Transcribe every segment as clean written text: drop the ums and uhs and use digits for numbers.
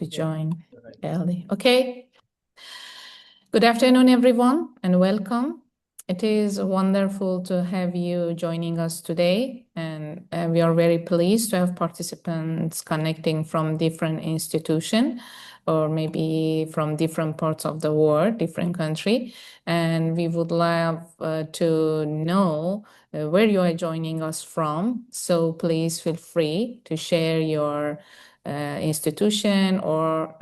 to join early. Okay. Good afternoon, everyone, and welcome. It is wonderful to have you joining us today, and we are very pleased to have participants connecting from different institutions or maybe from different parts of the world, different country. And we would love to know where you are joining us from. So please feel free to share your institution or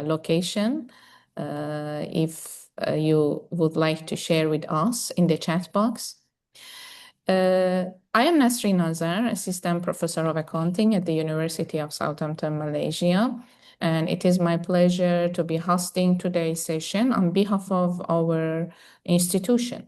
location if you would like to share with us in the chat box. I am Nasrin Azar, Assistant Professor of Accounting at the University of Southampton, Malaysia. And it is my pleasure to be hosting today's session on behalf of our institution.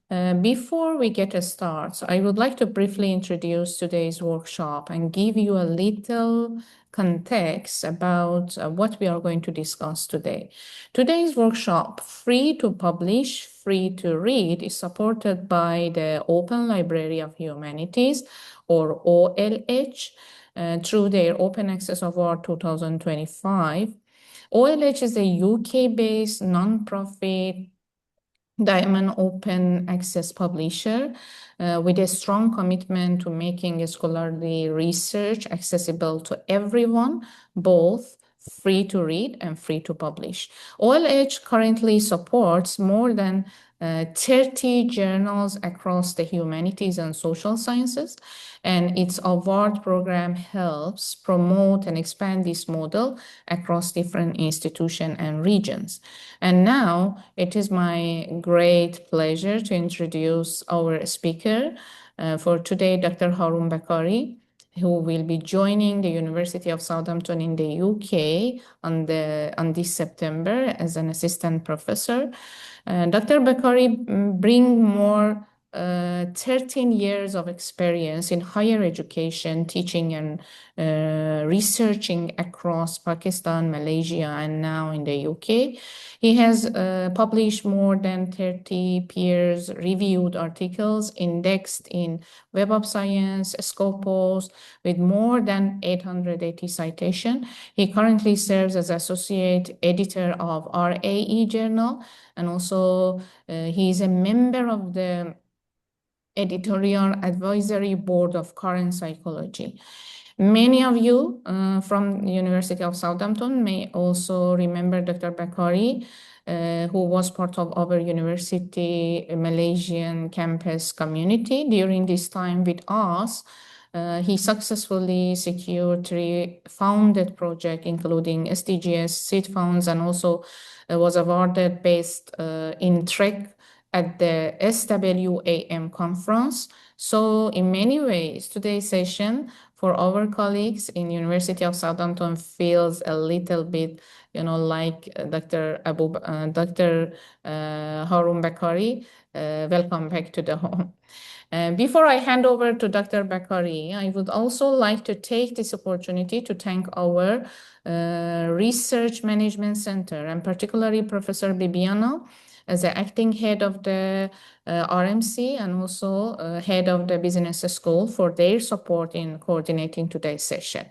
Before we get started, I would like to briefly introduce today's workshop and give you a little context about what we are going to discuss today. Today's workshop, Free to Publish, Free to Read, is supported by the Open Library of Humanities, or OLH, through their Open Access Award 2025. OLH is a UK-based non-profit Diamond Open Access publisher with a strong commitment to making scholarly research accessible to everyone, both free to read and free to publish. OLH currently supports more than 30 journals across the humanities and social sciences, and its award program helps promote and expand this model across different institutions and regions. And now it is my great pleasure to introduce our speaker for today, Dr. Haroon Bakari, who will be joining the University of Southampton in the UK on this September as an assistant professor. Dr. Bakari brings more 13 years of experience in higher education, teaching and researching across Pakistan, Malaysia, and now in the UK. He has published more than 30 peer-reviewed articles indexed in Web of Science, Scopus, with more than 880 citations. He currently serves as associate editor of RAE Journal, and also he is a member of the editorial advisory board of Current Psychology. Many of you from the University of Southampton may also remember Dr. Bakari, who was part of our university Malaysian campus community during this time with us. He successfully secured 3 founded projects, including SDGs, seed funds, and also was awarded based in TREC at the SWAM conference. So in many ways, today's session for our colleagues in University of Southampton feels a little bit, like Dr. Haroon Bakari. Welcome back to the home. Before I hand over to Dr. Bakari, I would also like to take this opportunity to thank our Research Management Center, and particularly Professor Bibiana, as the acting head of the RMC and also head of the business school, for their support in coordinating today's session.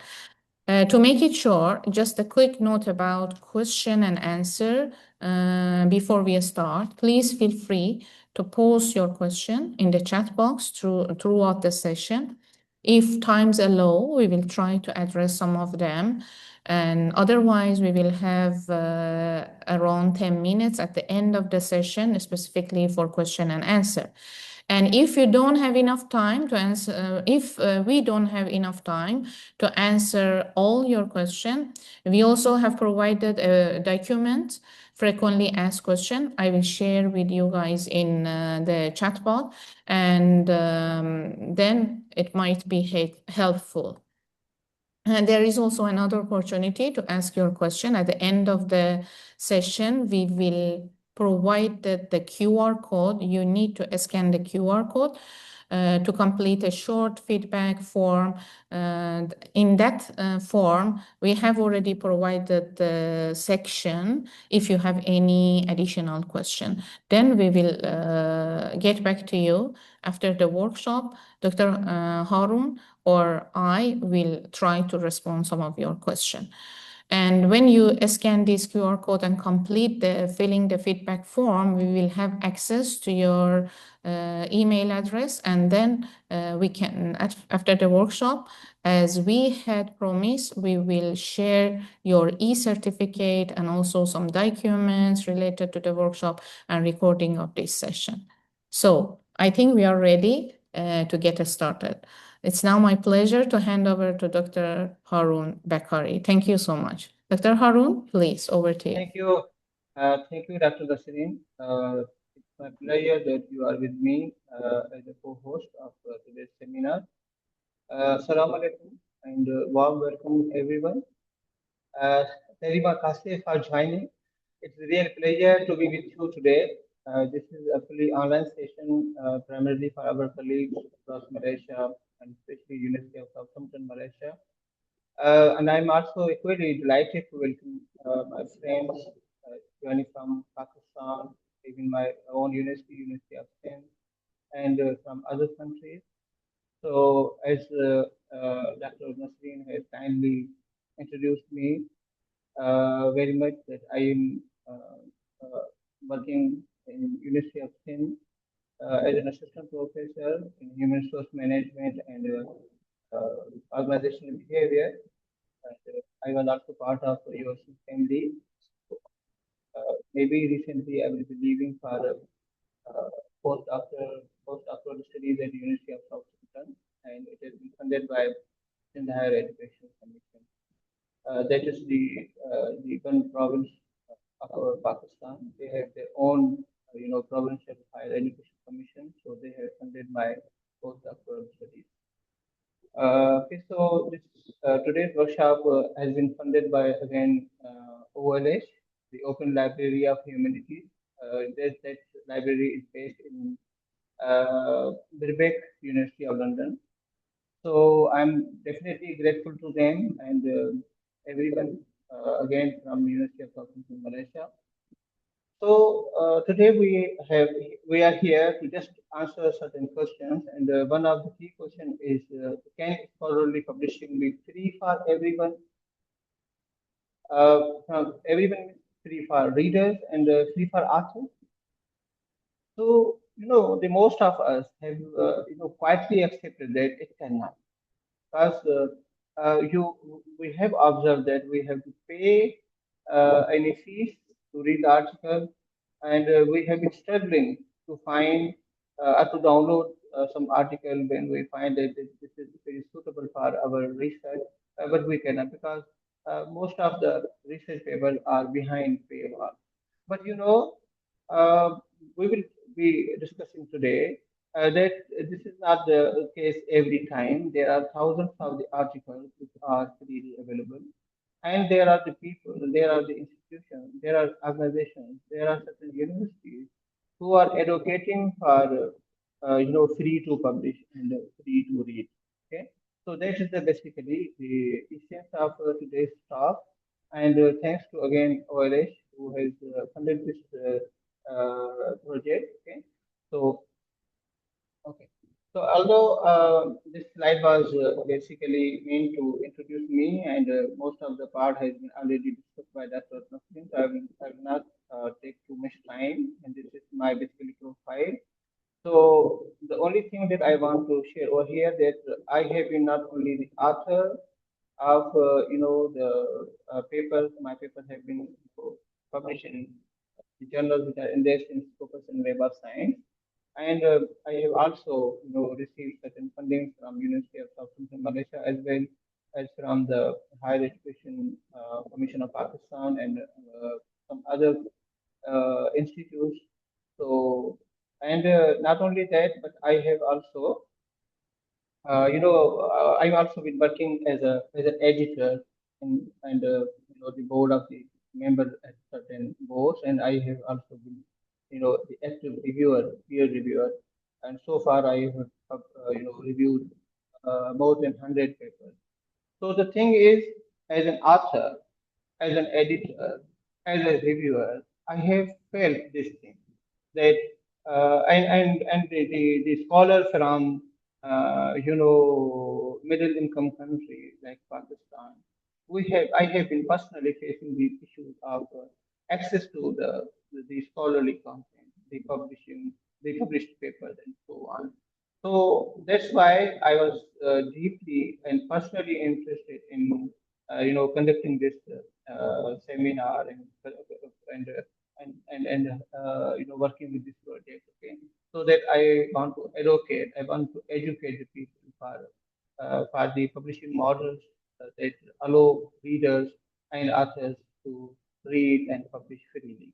To make it short, just a quick note about question and answer before we start. Please feel free to post your question in the chat box throughout the session. If times allow, we will try to address some of them. And otherwise, we will have around 10 minutes at the end of the session, specifically for question and answer. And if you don't have enough time to answer, if we don't have enough time to answer all your questions, we also have provided a document, frequently asked questions. I will share with you guys in the chat box, and then it might be helpful. And there is also another opportunity to ask your question. At the end of the session, we will provide the QR code. You need to scan the QR code to complete a short feedback form. In that form, we have already provided the section if you have any additional question. Then we will get back to you after the workshop. Dr. Haroon or I will try to respond some of your question. And when you scan this QR code and complete filling the feedback form, we will have access to your email address, and then we can, after the workshop, as we had promised, we will share your e-certificate and also some documents related to the workshop and recording of this session. So I think we are ready to get started. It's now my pleasure to hand over to Dr. Haroon Bakari. Thank you so much. Dr. Haroon, please, over to you. Thank you, Dr. Nasrin. It's my pleasure that you are with me as a co-host of today's seminar. Assalamu alaikum and warm welcome everyone. Uh, Terima kasih for joining. It's a real pleasure to be with you today. This is a fully online session, primarily for our colleagues across Malaysia and especially University of Southampton, Malaysia. And I'm also equally delighted to welcome my friends joining from Pakistan, even my own university, University of Sindh, and from other countries. So, as Dr. Nasreen has kindly introduced me, very much that I am working in University of Sindh as an assistant professor in human resource management and organizational behavior. And, I was also part of your family. Maybe recently I will be leaving for postdoctoral studies at the University of Southampton, and it has been funded by Sindh Higher Education Commission. That is the one province of our Pakistan. They have their own, provincial higher education commission, so they have funded my postdoctoral studies. Okay, so today's workshop has been funded by again OLH, the Open Library of Humanities. That library is based in Birkbeck, University of London. So I'm definitely grateful to them and everyone again from University of Southampton, Malaysia. So today we are here to just answer certain questions, and one of the key questions is can scholarly publishing be free for everyone? Everyone is free for readers and free for authors. So the most of us have quietly accepted that it cannot, because we have observed that we have to pay any fees to read the article, and we have been struggling to find or to download some article when we find that this is very suitable for our research, but we cannot, because most of the research papers are behind paywall. But uh, we will be discussing today that this is not the case every time. There are thousands of the articles which are freely available, and there are the people, there are the institutions, there are organizations, there are certain universities who are advocating for free to publish and free to read. Okay, so that is basically the essence of today's talk. And thanks to again OLH who has funded this project. Okay, so okay. So although this slide was basically meant to introduce me, and most of the part has been already discussed by Dr. Nasrin, so I will not take too much time, and this is my basically profile. So the only thing that I want to share over here that I have been not only the author of the papers. My papers have been published in the journals which are indexed in Scopus and Web of Science. And I have also, received certain funding from University of Southampton, Malaysia, as well as from the Higher Education Commission of Pakistan and some other institutes. So, and not only that, but I have also I've also been working as an editor and the board of the member at certain boards, and I have also been the active reviewer, peer reviewer, and so far I have reviewed more than 100 papers. So the thing is, as an author, as an editor, as a reviewer, I have felt this thing that and the scholar from middle income countries like Pakistan, I have been personally facing the issues of access to the scholarly content, the published papers, and so on. So that's why I was deeply and personally interested in conducting this seminar and working with this project. Okay, so that I want to advocate, I want to educate the people for the publishing models that allow readers and authors to read and publish freely.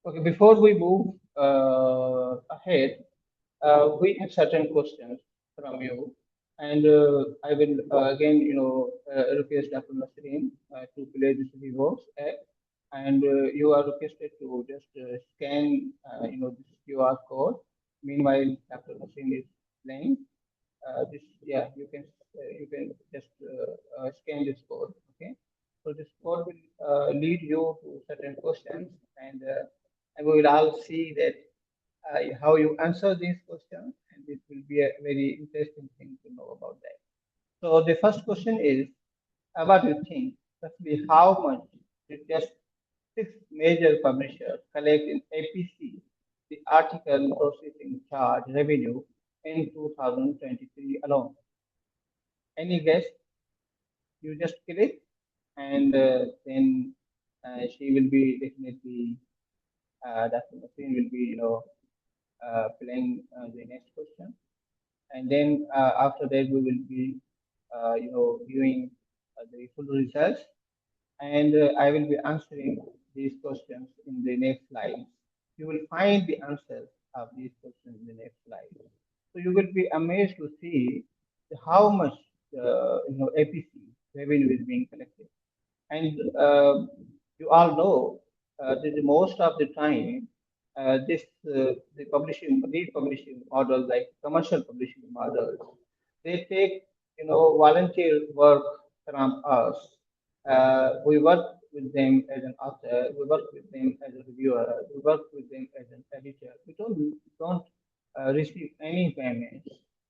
Okay, before we move ahead, we have certain questions from you, and I will again, request Dr. Nasrin to play this Vivo's app, and you are requested to just scan, this QR code. Meanwhile, Dr. Nasrin is playing. This, yeah, you can just scan this code. Okay, so this code will lead you to certain questions, and we will all see that how you answer these questions, and it will be a very interesting thing to know about that. So the first question is, what do you think? Roughly how much did just six major publishers collect in APC, the article processing charge revenue, in 2023 alone? Any guess? You just click, and then she will be definitely, Dr. Nasreen will be, playing the next question. And then after that, we will be, viewing the full results, and I will be answering these questions in the next slide. You will find the answers of these questions in the next slide. So you will be amazed to see how much APC revenue is being collected. And you all know that the most of the time, the publishing models, like commercial publishing models, they take volunteer work from us. We work with them as an author, we work with them as a reviewer, we work with them as an editor. We don't receive any payments,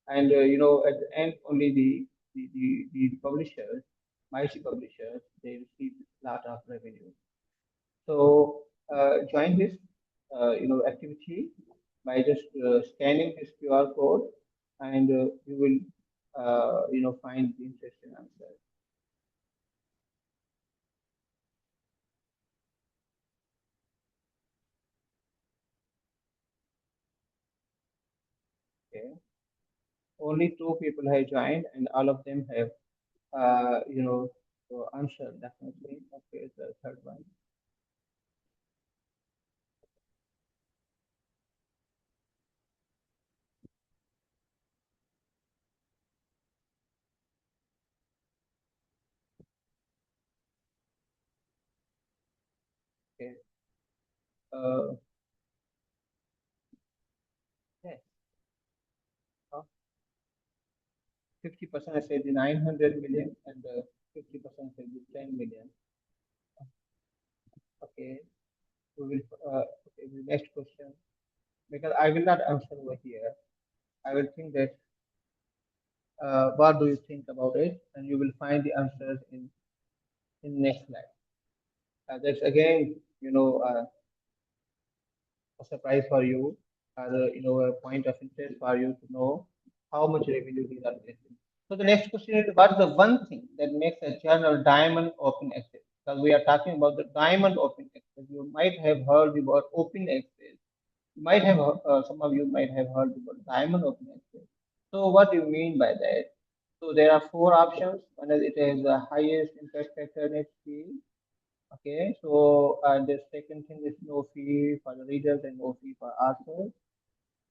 and at the end only the publishers, mighty publishers, they receive a lot of revenue. So join this activity by just scanning this QR code, and you will find the interesting answer. Okay, only two people have joined, and all of them have answered definitely. Okay, the third one. Okay. Uh, yes. 50% said the 900 million, and 50% said the 10 million. Okay, we will. Okay, the next question, because I will not answer over here. I will think that what do you think about it, and you will find the answers in next slide. That's again, a surprise for you, or a point of interest for you to know how much revenue these are getting. So the next question is, what is the one thing that makes a journal diamond open access? Because we are talking about the diamond open access. You might have heard the word open access. You might have some of you might have heard the word diamond open access. So what do you mean by that? So there are four options. One is it has the highest impact factor net fee. Okay, so the second thing is no fee for the readers and no fee for authors.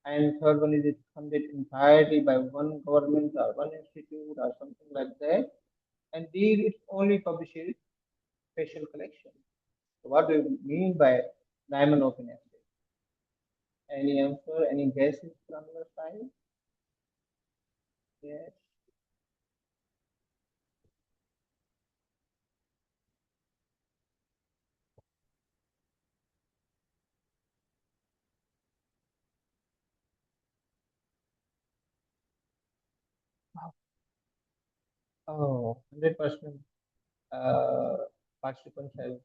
And third one is it's funded entirely by one government or one institute or something like that. And these it only publishes special collections. So what do you mean by diamond open access? Any answer? Any guesses from your side? Yes. Oh, 100% participants have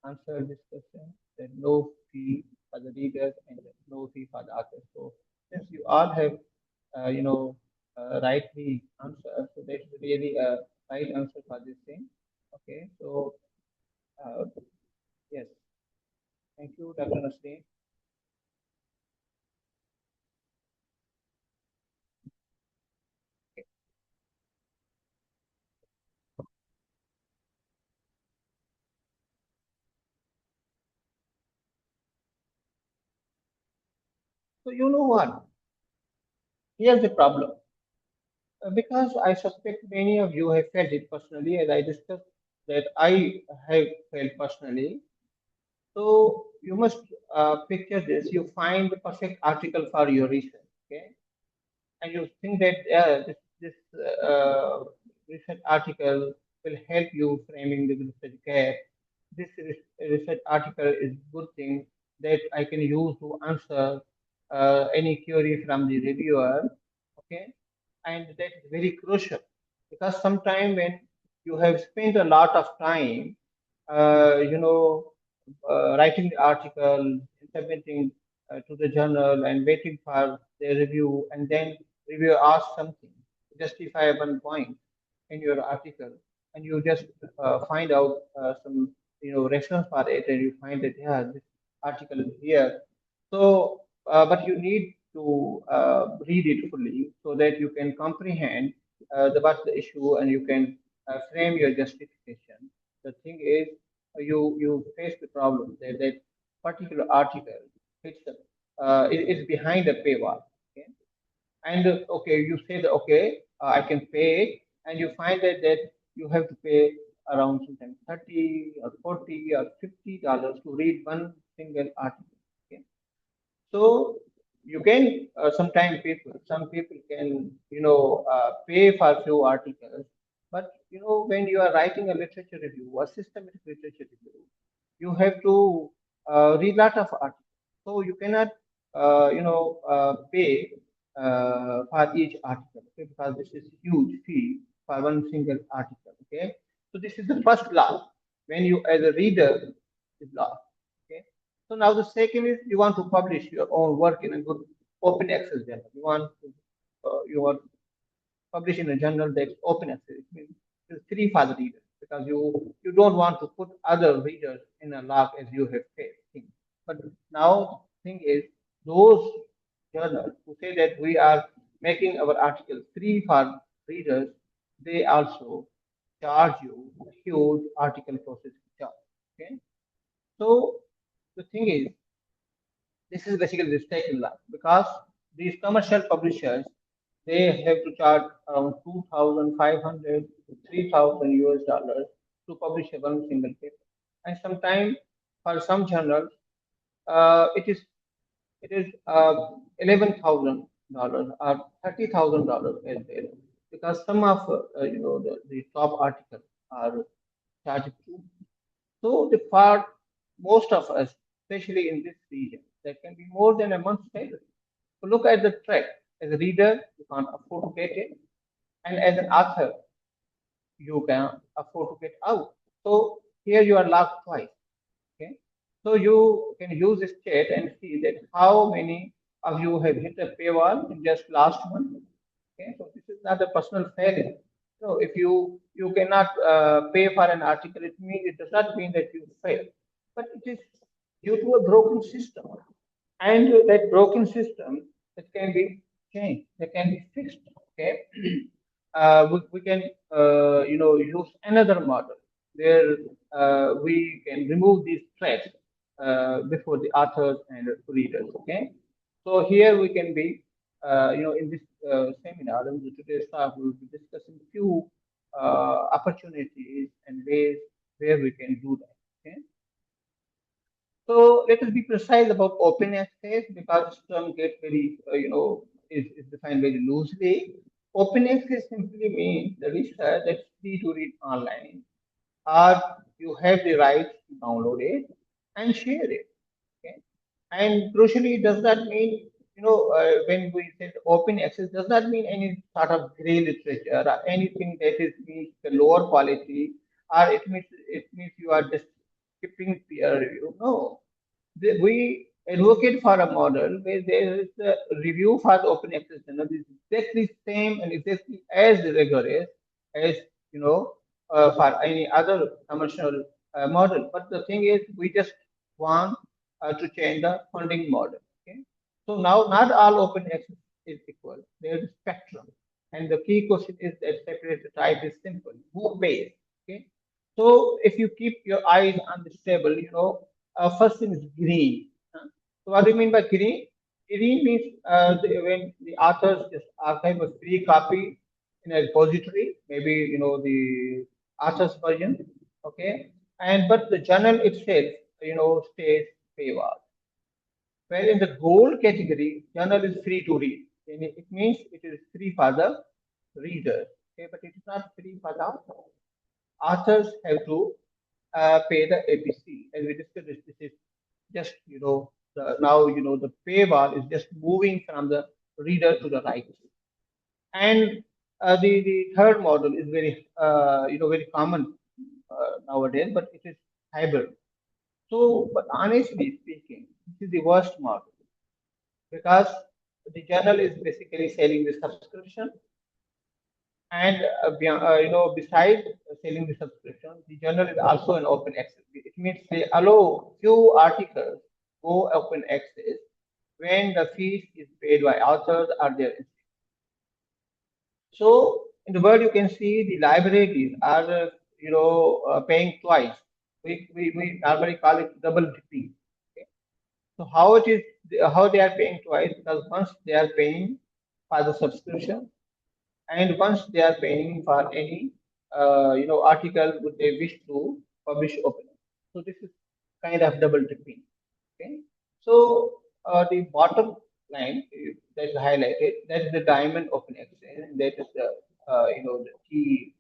answered this question. There's no fee for the readers and there's no fee for the authors. So since you all have, rightly answered, so that's really a right answer for this thing. Okay, so uh, yes, thank you, Dr. Nasrin. So you know what? Here's the problem. Because I suspect many of you have felt it personally, as I discussed that I have felt personally. So you must picture this. You find the perfect article for your research, okay? And you think that this research article will help you framing the research gap. This research article is good thing that I can use to answer any query from the reviewer, okay? And that is very crucial because sometime when you have spent a lot of time, writing the article, submitting to the journal and waiting for their review, and then reviewer asks something, justify one point in your article, and you just find out some reference for it, and you find that yeah, this article is here. So, but you need to read it fully so that you can comprehend what's the issue and you can frame your justification. The thing is, you face the problem that that particular article it's is behind a paywall. Okay? And okay, you say that okay, I can pay, and you find that you have to pay around sometimes 30 or 40 or $50 to read one single article. Okay? So you can some people can pay for few articles, but when you are writing a literature review, a systematic literature review, you have to read lot of articles. So you cannot pay for each article, okay, because this is huge fee for one single article. Okay, so this is the first law when you as a reader is law. Okay. So now the second is you want to publish your own work in a good open access journal. You want publish in a journal that's open access. It means it's free for the reader because you don't want to put other readers in a lock as you have faced. But now thing is those journals who say that we are making our articles free for readers, they also charge you a huge article processing charge. Okay. So the thing is this is basically the stake in life because these commercial publishers they have to charge around 2,500 to 3,000 US dollars to publish a one single paper. And sometimes for some journals, it is $11,000 or $30,000 as well because some of the top articles are charged too. So the for most of us, especially in this region, there can be more than a month's salary. So look at the track. As a reader, you can't afford to get it, and as an author, you can afford to get out. So here you are locked twice. Okay, so you can use this chat and see that how many of you have hit a paywall in just last month. Okay, so this is not a personal failing. So if you cannot pay for an article, it does not mean that you fail, but it is due to a broken system, and that broken system that can be changed, that can be fixed. Okay, we can use another model where we can remove these threats before the authors and readers. Okay, so here we can be in this seminar, in today's talk, we will be discussing few opportunities and ways where we can do that. Okay, so let us be precise about open access because this term gets very, is defined very loosely. Open access simply means the research that's free to read online, or you have the right to download it and share it. Okay? And crucially, does that mean when we say open access, does not mean any sort of gray literature or anything that is means the lower quality, or it means you are just skipping peer review. No, we advocate for a model where there is a review for the open access journal is exactly same and exactly as rigorous as for any other commercial model. But the thing is, we just want to change the funding model. Okay, so now not all open access is equal. There is a spectrum, and the key question is that separate the type is simple. Who pays? Okay, so if you keep your eyes on this table, first thing is green. So what do you mean by green? Green means when the authors just archive a free copy in a repository, maybe the author's version, okay, and but the journal itself, stays paywall. Where in the gold category, journal is free to read. And it means it is free for the reader, okay, but it is not free for the author. Authors have to pay the APC. As we discussed, this is just now the paywall is just moving from the reader to the writer. And the third model is very common nowadays, but it is hybrid. So, but honestly speaking, this is the worst model because the journal is basically selling the subscription, and besides selling the subscription, the journal is also an open access. It means they allow few articles go open access when the fees is paid by authors or their institute. So in the world, you can see the libraries are paying twice. We normally call it double dipping. Okay? So how they are paying twice, because once they are paying for the subscription, and once they are paying for any article would they wish to publish openly. So this is kind of double dipping. Okay, so the bottom line that is highlighted, that is the diamond open access, and that is the the key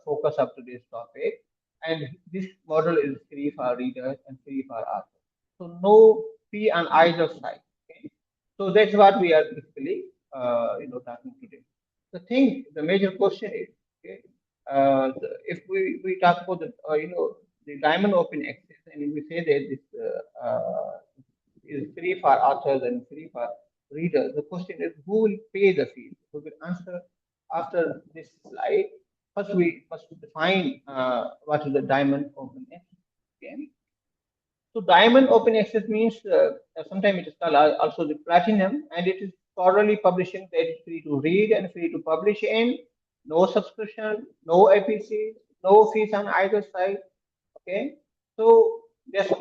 focus of today's topic. And this model is free for readers and free for authors. So no fee on either side. Okay? So that's what we are basically talking today. The major question is, okay, if we talk about the diamond open access, and we say that this is free for authors and free for readers, the question is who will pay the fee? So we'll answer after this slide. First, we must define what is the diamond open access. Okay? So diamond open access means sometimes it is called also the platinum, and it is scholarly publishing that is free to read and free to publish in, no subscription, no APC, no fees on either side. Okay, so just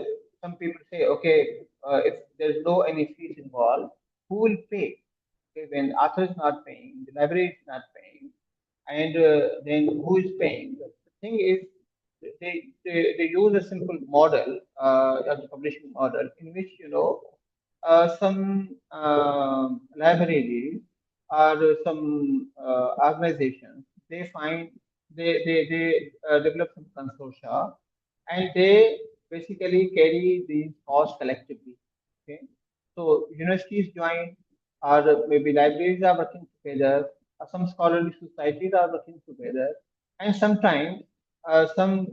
some people say, okay, if there is no any fees involved, who will pay? Okay, when author is not paying, the library is not paying, and then who is paying? The thing is, they use a simple model, as a publishing model, in which some libraries or some organizations, they find they develop some consortia, and they basically carry these costs collectively. Okay, so universities join, or maybe libraries are working together, or some scholarly societies are working together, and sometimes some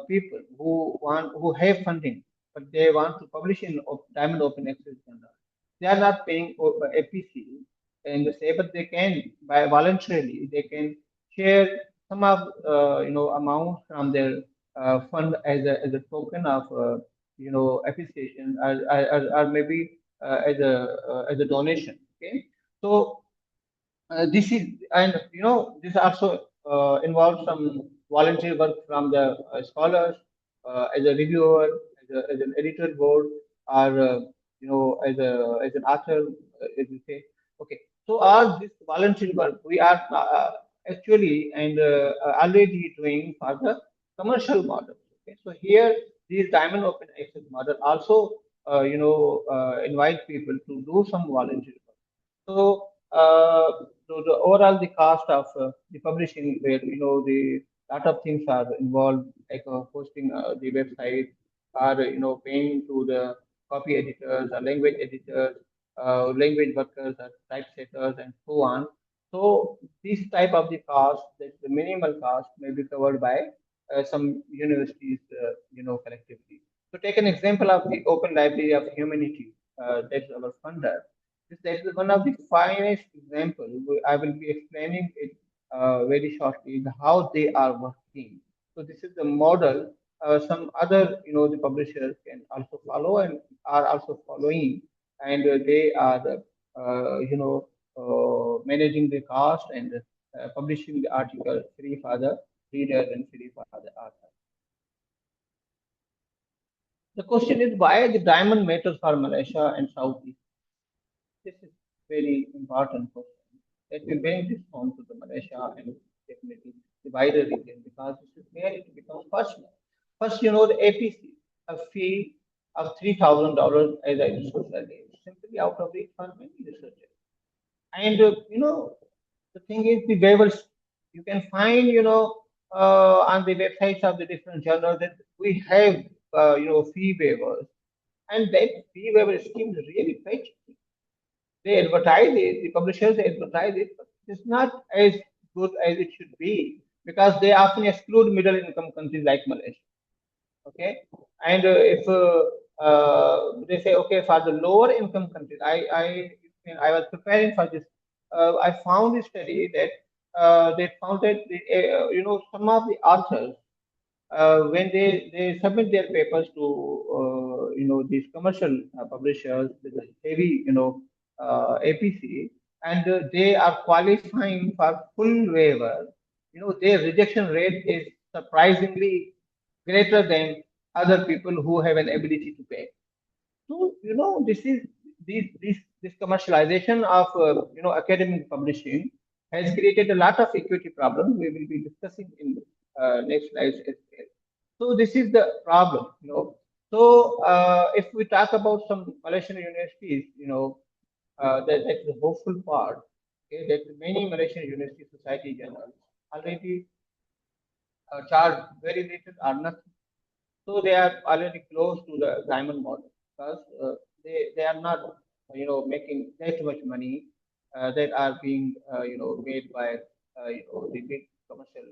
people who have funding, but they want to publish in diamond open access journal. They are not paying APC, and they say, but they can by voluntarily they can share some of amount from their fund as a token of appreciation, or maybe as a donation. Okay, so this is, and this also involves some volunteer work from the scholars, as a reviewer, as an editor board, or as an author, as you say. Okay, so all this volunteer work we are actually and already doing for the commercial model. Okay, so here these diamond open access model also invite people to do some volunteer work. So, so the overall the cost of the publishing, where the lot of things are involved, like hosting the website, or paying to the copy editors or language editors, language workers or typesetters and so on. So this type of the cost, that the minimal cost, may be covered by some universities, collectively. So take an example of the Open Library of Humanities. That's our funder. That is one of the finest example. I will be explaining it very shortly how they are working. So this is the model. Some other, the publishers can also follow and are also following, and they are, managing the cost and publishing the article free for the readers and free for the author. The question is why the diamond matters for Malaysia and Southeast. This is very important question. Let me bring this home to the Malaysia and definitely the wider region, because this is where it becomes personal. First, the APC, a fee of $3,000, as I discussed earlier, simply out of reach for many researchers. And the thing is, the waivers you can find, on the websites of the different journals, that we have, fee waivers, and that fee waiver scheme is really fetchy. They advertise it, the publishers advertise it, but it's not as good as it should be, because they often exclude middle income countries like Malaysia. Okay, and if they say, okay, for the lower income countries, I was preparing for this. I found a study that they found that some of the authors, when they submit their papers to these commercial publishers with a heavy APC, and they are qualifying for full waiver, their rejection rate is surprisingly greater than other people who have an ability to pay. So this is this commercialization of academic publishing has created a lot of equity problems. We will be discussing in next slides as well. So this is the problem. So if we talk about some Malaysian universities, that's the hopeful part. Okay, that many Malaysian university society journals already charge very little or nothing, so they are already close to the diamond model, because they are not making that much money that are being made by the big commercial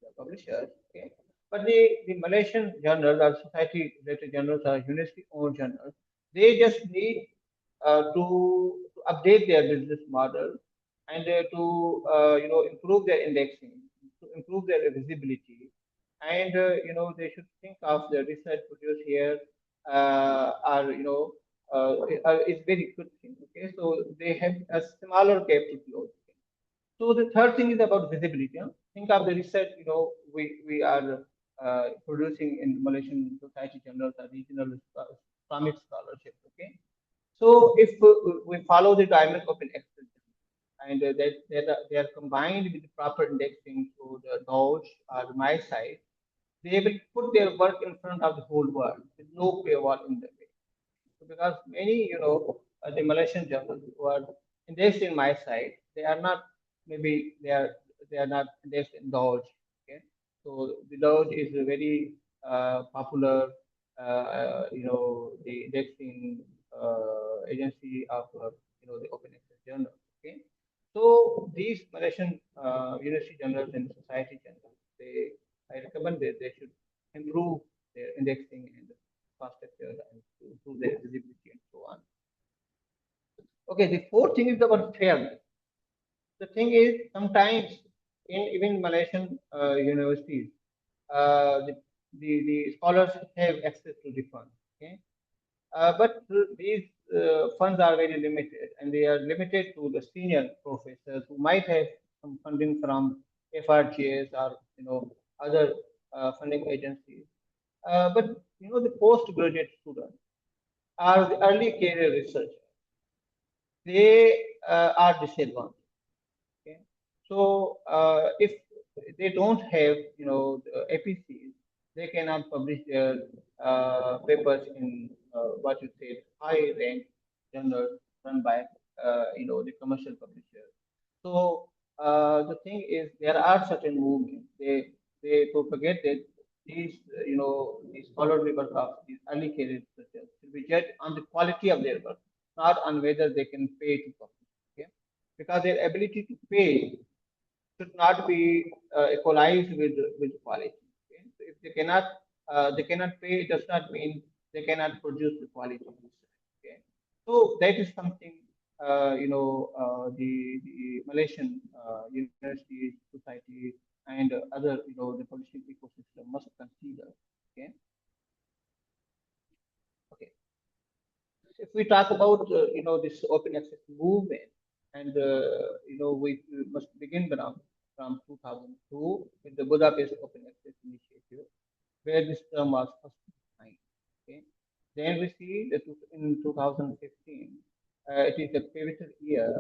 the publishers. Okay, but the Malaysian journals or society related journals or university owned journals, they just need to update their business model, and to improve their indexing, to improve their visibility, and they should think of the research produced here are is very good thing. Okay, so they have a smaller gap to close. So the third thing is about visibility. Think of the research we are producing in Malaysian society journals or regional Islamic scholarship. Okay, so if we follow the diamond open access, and they are combined with the proper indexing through the Doge or my site, they will put their work in front of the whole world with no paywall in the way. So because many, the Malaysian journals who are indexed in my site, they are not, maybe they are not indexed in Doge. Okay, so the Doge is a very popular, the indexing agency of the open access journal. Okay, so these Malaysian university journals and society journals, I recommend that they should improve their indexing and cost structure and to improve their visibility and so on. Okay, the fourth thing is about fairness. The thing is, sometimes in even Malaysian universities, the scholars have access to the funds. Okay, but these funds are very limited, and they are limited to the senior professors who might have some funding from FRGs or other funding agencies. But the postgraduate students are the early career researchers. They are disadvantaged. Okay, so if they don't have the APCs, they cannot publish their papers in what you say high rank journals run by the commercial publishers. So the thing is, there are certain movements. They propagate that these these scholarly work of these early career researchers should be judged on the quality of their work, not on whether they can pay to publish. Okay, because their ability to pay should not be equalized with quality. Okay? So if they cannot pay, it does not mean they cannot produce the quality. Okay, so that is something the Malaysian universities, societies, and other the publishing ecosystem must consider. Okay, okay. If we talk about this open access movement, and we must begin from 2002 with the Budapest Open Access Initiative, where this term was first defined. Okay, then we see that in 2015, it is a pivotal year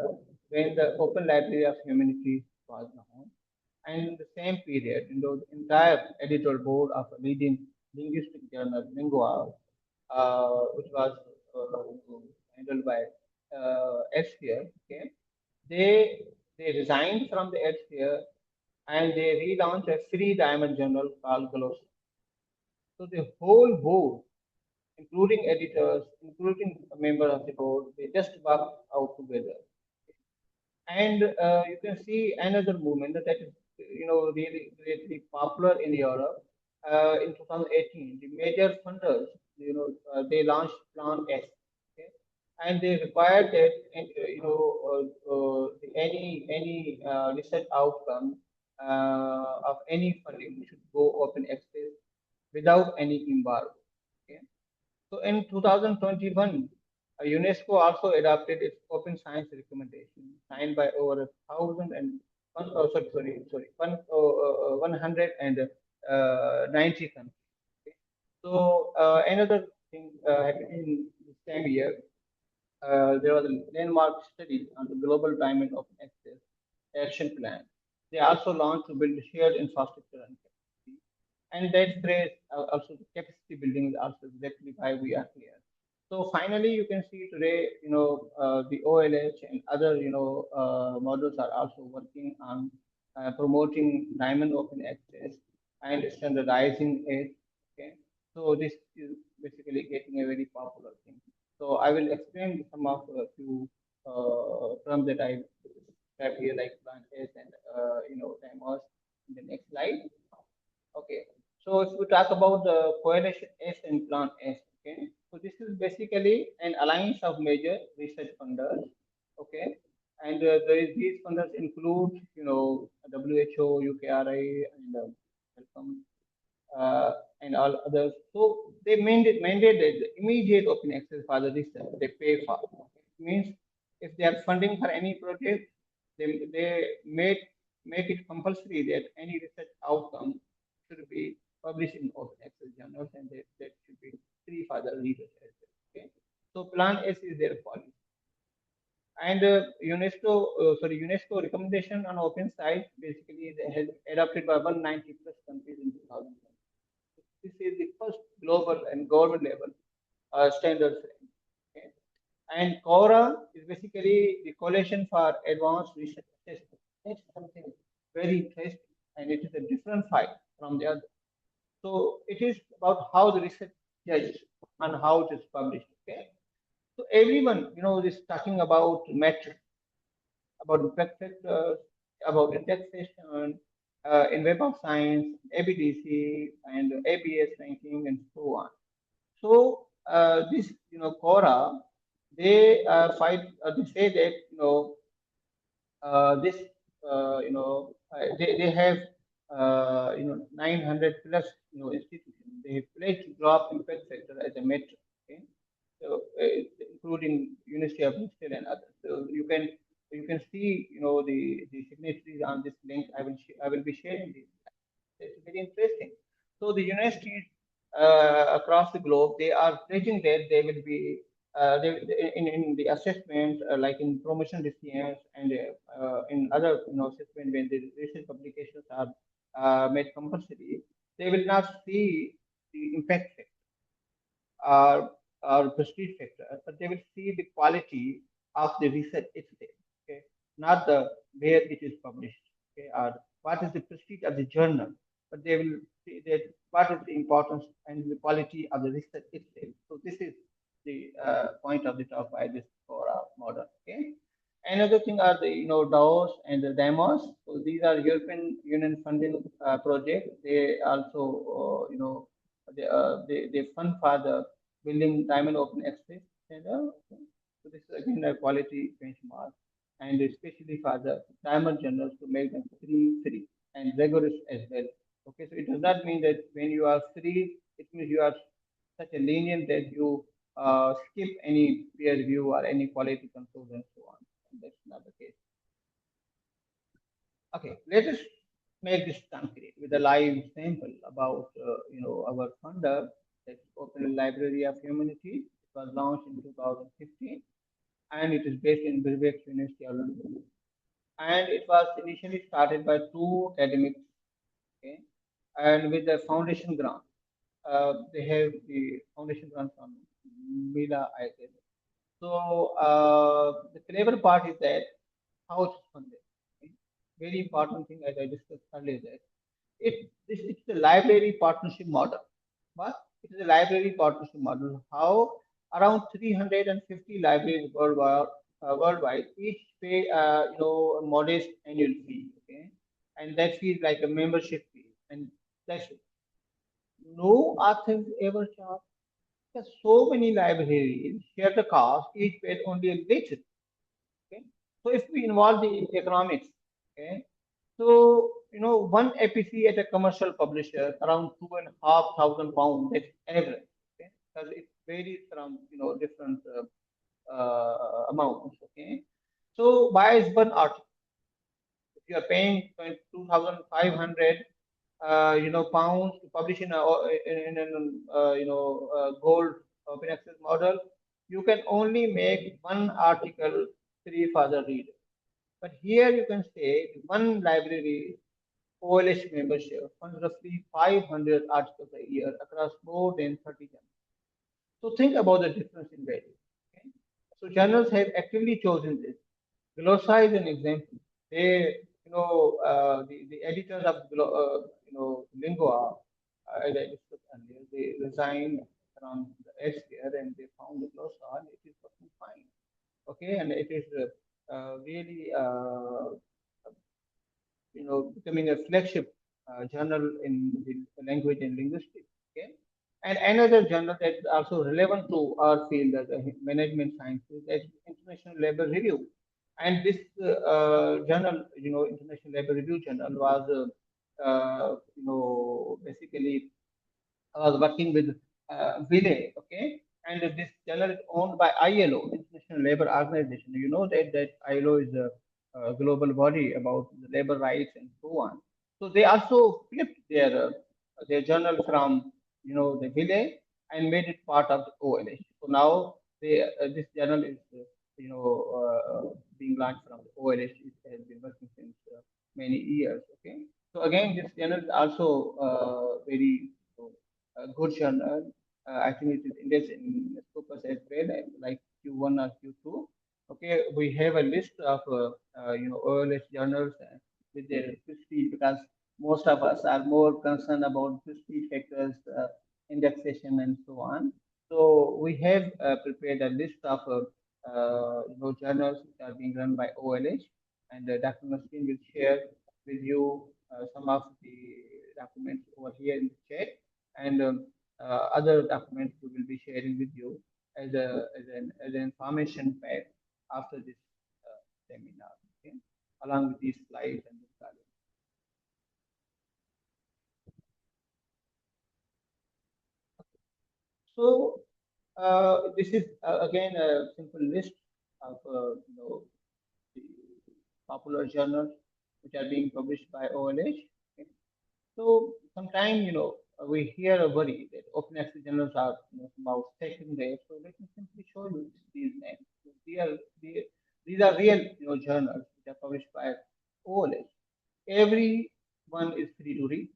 when the Open Library of Humanities was launched, and in the same period, the entire editorial board of a leading linguistic journal, Lingua, which was handled by FHEA, okay, they resigned from the FHEA and they relaunched a free diamond journal called Gloss. So the whole board, including editors, including a member of the board, they just worked out together. And you can see another movement that is, really popular in Europe. In 2018, the major funders, they launched Plan S, okay? And they required that, any research outcome of any funding should go open access without any embargo. Okay? So in 2021, UNESCO also adopted its open science recommendation, signed by over 190 countries. Okay. So another thing happened in the same year, there was a landmark study on the Global Diamond Open Access Action Plan. They also launched to build shared infrastructure and capacity. And that phrase, also the capacity building, is also exactly why we are here. So finally, you can see today, the OLH and other, models are also working on promoting diamond open access and standardizing it. Okay, so this is basically getting a very popular thing. So I will explain some of a few terms that I have here, like plant S and demos in the next slide. Okay, so if we talk about the coalition S and plan S, okay, so this is basically an alliance of major research funders, okay, and these funders include, WHO, UKRI, and welcome, and all others. So they mandated the immediate open access for the research they pay for. It means if they are funding for any project, they make it compulsory that any research outcome should be published in open access journals, and that should be free for the readers as well. Okay. So Plan S is their policy. And UNESCO recommendation on open science basically has adopted by 190 plus countries in 2000. This is the first global and government level standard frame. Okay? And CORA is basically the Coalition for Advanced Research Assessment. That's something very interesting, and it is a different fight from the other. So it is about how the research judged and how it is published. Okay. So everyone, is talking about metrics, about impact factors, about indexation, in Web of Science, ABDC, and ABS ranking, and so on. So this, CORA, they fight. They say that this, they have 900 plus institutions. They have pledged to drop impact factor as a metric. Okay, so including University of Bristol and others. So you can see the signatories on this link. I will be sharing this. It's very interesting. So the universities across the globe, they are pledging that they will be in the assessment, like in promotion decisions and in other assessment when the research publications are made compulsory, they will not see the impact factor or prestige factor, but they will see the quality of the research itself. Okay, not the where it is published. Okay, or what is the prestige of the journal, but they will see that what is the importance and the quality of the research itself. So this is the point of the talk by this Quora model. Okay. Another thing are the DAOs and the demos. So these are European Union funding projects. They also they fund for the building diamond open access center. Okay. So this is again a quality benchmark, and especially for the diamond journals to make them free and rigorous as well. Okay, so it does not mean that when you are free, it means you are such a lenient that you skip any peer review or any quality control and so on. And that's not the case. Okay, let us make this concrete with a live sample about our funder, that's Open Library of Humanities. It was launched in 2015 and it is based in Birkbeck University of London. And it was initially started by two academics, okay, and with the foundation grant. They have the foundation grant from Mila, I guess. So the clever part is that how it's funded. Okay. Very important thing, as I discussed earlier, that it's a library partnership model, but it is a library partnership model. How around 350 libraries worldwide each pay a modest annual fee, okay, and that fee is like a membership fee, and that's it. No authors ever charge. There's so many libraries share the cost, each paid only a little. Okay, so if we involve the economics, okay, so one APC at a commercial publisher around £2,500. That's average, okay, because it varies from different amounts. Okay, so why is one article? If you are paying 2,500 pounds to publish in a gold open access model, you can only make one article free for the reader. But here you can say one library OLH membership funds roughly 500 articles a year across more than 30 journals. So think about the difference in value. Okay? So journals have actively chosen this. Glossa is an example. They, the editors of, Lingua, as I discussed earlier, they resigned from the Elsevier and they found the Glossa and it is working fine. Okay, and it is really becoming a flagship journal in the language and linguistics. Okay, and another journal that is also relevant to our field as a management sciences is International Labor Review. And this journal, International Labor Review journal was, basically I was working with Vile, okay, and this journal is owned by ILO, International Labour Organization. You know that ILO is a, global body about the labor rights and so on. So they also flipped their journal from the Vile and made it part of the OLH. So now this journal is being launched from the OLH. It has been working since many years. Okay, so again, this journal is also very good journal. I think it is indexed in Scopus as well, like Q1 or Q2. Okay, we have a list of OLS journals with their prestige because most of us are more concerned about prestige factors, indexation, and so on. So we have prepared a list of journals which are being run by OLH, and Dr. Nasrin will share with you some of the documents over here in the chat, and other documents we will be sharing with you as an information pack after this seminar, okay, along with these slides and this guidance. So this is again a simple list of the popular journals which are being published by OLH. Okay. So sometimes we hear a worry that open access journals are somehow secondary. So let me simply show you these names. These are real journals which are published by OLH. Every one is free to read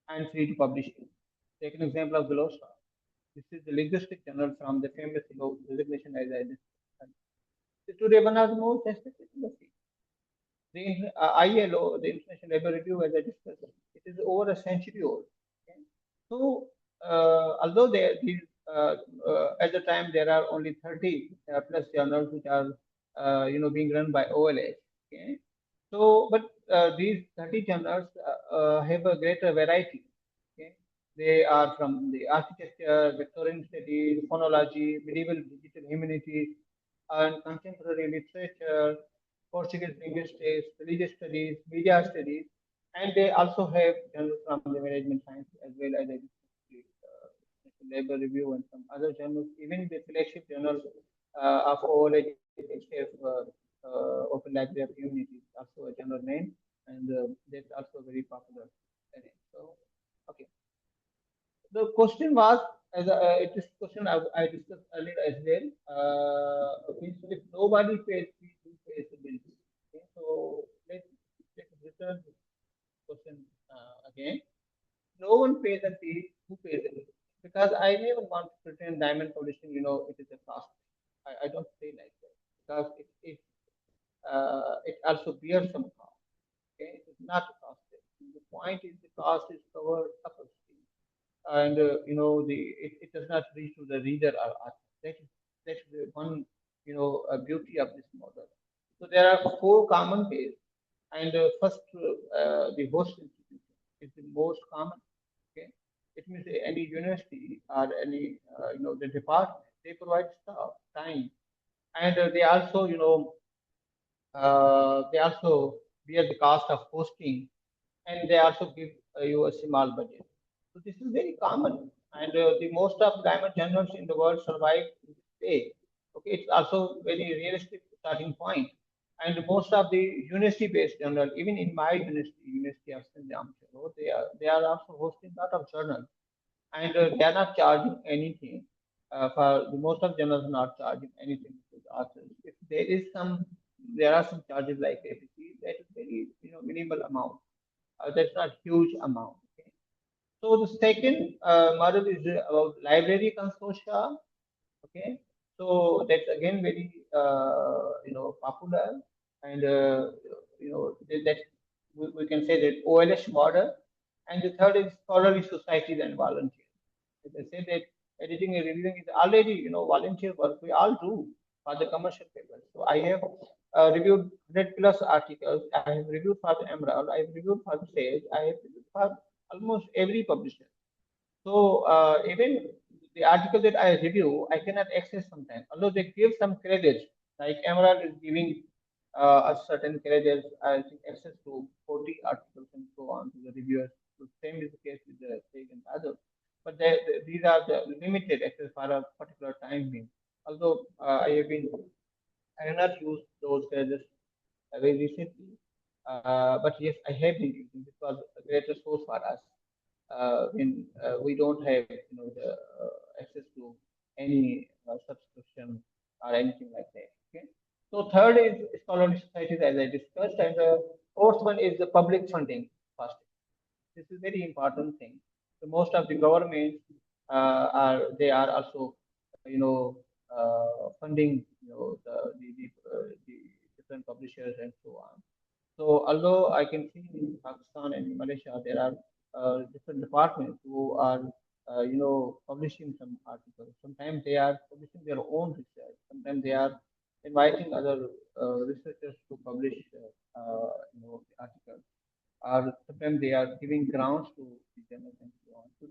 and free to publish. Take an example of Glossa. This is the linguistic journal from the famous designation as I discussed. It's today one of the most respected in the field. The ILO, the International Labour Review, as I discussed, it is over a century old. Okay? So, although these at the time there are only 30 plus journals which are being run by OLH. Okay, so but these 30 journals have a greater variety. Okay, they are from the architecture, Victorian studies, phonology, medieval digital humanities, and contemporary literature, Portuguese linguistics, religious studies, media studies, and they also have journals from the management science as well as the labor review and some other journals. Even the flagship journal of OLHF, Open Library of Humanities, also a journal name, and that's also very popular. So, okay. The question was, as this question I discussed earlier as well. Okay, so if nobody pays, who pays the bill? Okay, so let's return this question again. No one pays a fee. Who pays the bill? Because I never want to pretend diamond publishing, it is a cost. I don't say like that because it also bears some cost. Okay, it is not a cost. The point is the cost is covered upstream, and it does not reach to the reader or author. That's the one beauty of this model. So there are four common ways, and first the host institution is the most common. Okay, it means any university or any the department, they provide staff, time, and they also bear the cost of hosting, and they also give you a small budget. So this is very common, and the most of diamond journals in the world survive in this way. Okay, it's also very realistic starting point. And most of the university-based journal, even in my university, University of Sindh, they are also hosting a lot of journals, and they are not charging anything. For the most of journals, are not charging anything to the authors. If there are some charges like APC. That is very minimal amount. That's not huge amount. Okay? So the second model is about library consortia. Okay, so that's again very popular, and that we can say that OLH model, and the third is scholarly societies and volunteers. As I said that editing and reviewing is already volunteer work we all do for the commercial papers. So I have reviewed 100 plus articles. I have reviewed for the Emerald. I have reviewed for the Sage. I have reviewed for almost every publisher. So even the article that I review, I cannot access sometimes. Although they give some credits, like Emerald is giving a certain credits, I think access to 40 articles and so on to the reviewers. So same is the case with the Sage and others. But these are the limited access for a particular time being. Although I have not used those credits very recently. But yes, I have been using. This was a great resource for us when we don't have the access to any subscription or anything like that. Okay. So third is scholarly societies, as I discussed, and the fourth one is the public funding. First, this is very important thing. So most of the governments are also funding the different publishers and so on. So although I can see in Pakistan and in Malaysia there are different departments who are publishing some articles. Sometimes they are publishing their own research. Sometimes they are inviting other researchers to publish the articles. Or sometimes they are giving grants to the journals and so on. So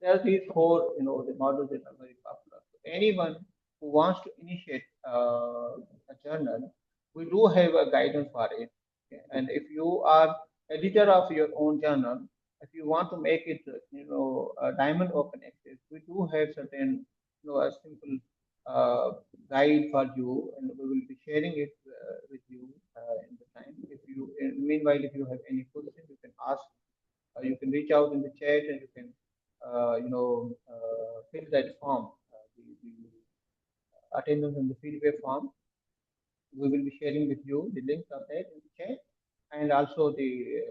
there are these four the models that are very popular. So anyone who wants to initiate a journal, we do have a guidance for it. Okay? And if you are editor of your own journal, if you want to make it, a diamond open access, we do have certain, a simple guide for you, and we will be sharing it with you in the time. Meanwhile, if you have any questions, you can ask. You can reach out in the chat, and you can, fill that form, the attendance and the feedback form. We will be sharing with you the links of that in the chat, and also the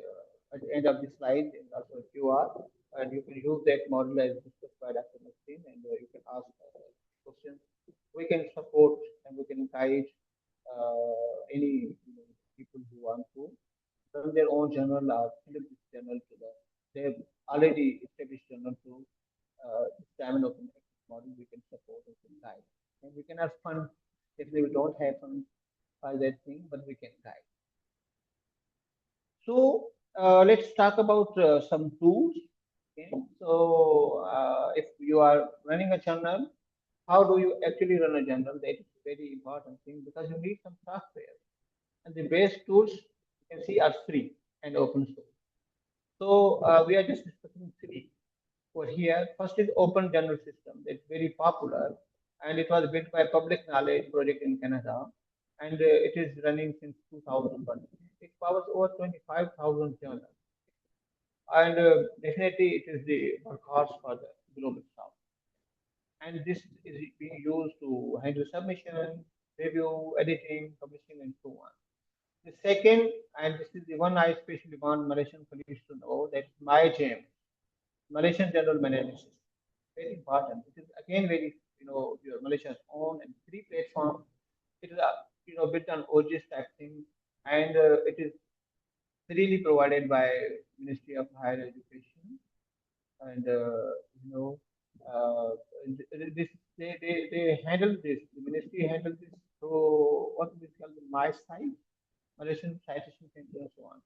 at the end of the slide is also a QR, and you can use that model as discussed by Dr. Nasrin, and you can ask questions. We can support and we can guide any people who want to run their own journal or fill this journal to they have already established journal to examine open access model, we can support, we can guide, and we can have fun. If we don't have fun by that thing, but we can guide. So let's talk about some tools. Okay? So if you are running a journal, how do you actually run a journal? That is a very important thing because you need some software. And the base tools you can see are free and open source. So we are just discussing three over here. First is Open Journal System. That's very popular, and it was built by Public Knowledge Project in Canada, and it is running since 2001. It powers over 25,000 journals, and definitely it is the workhorse for the global south. And this is being used to handle submission, review, editing, publishing, and so on. The second, and this is the one I especially want Malaysian colleagues to know, that MyGem, Malaysian General Management System. Very important. It is again very, your Malaysia's own and free platform. It is, built on OGS type thing, and it is freely provided by Ministry of Higher Education, and uh, this they handle this. The ministry handles this through what we call the My Site, Malaysian Citation Center, and so on.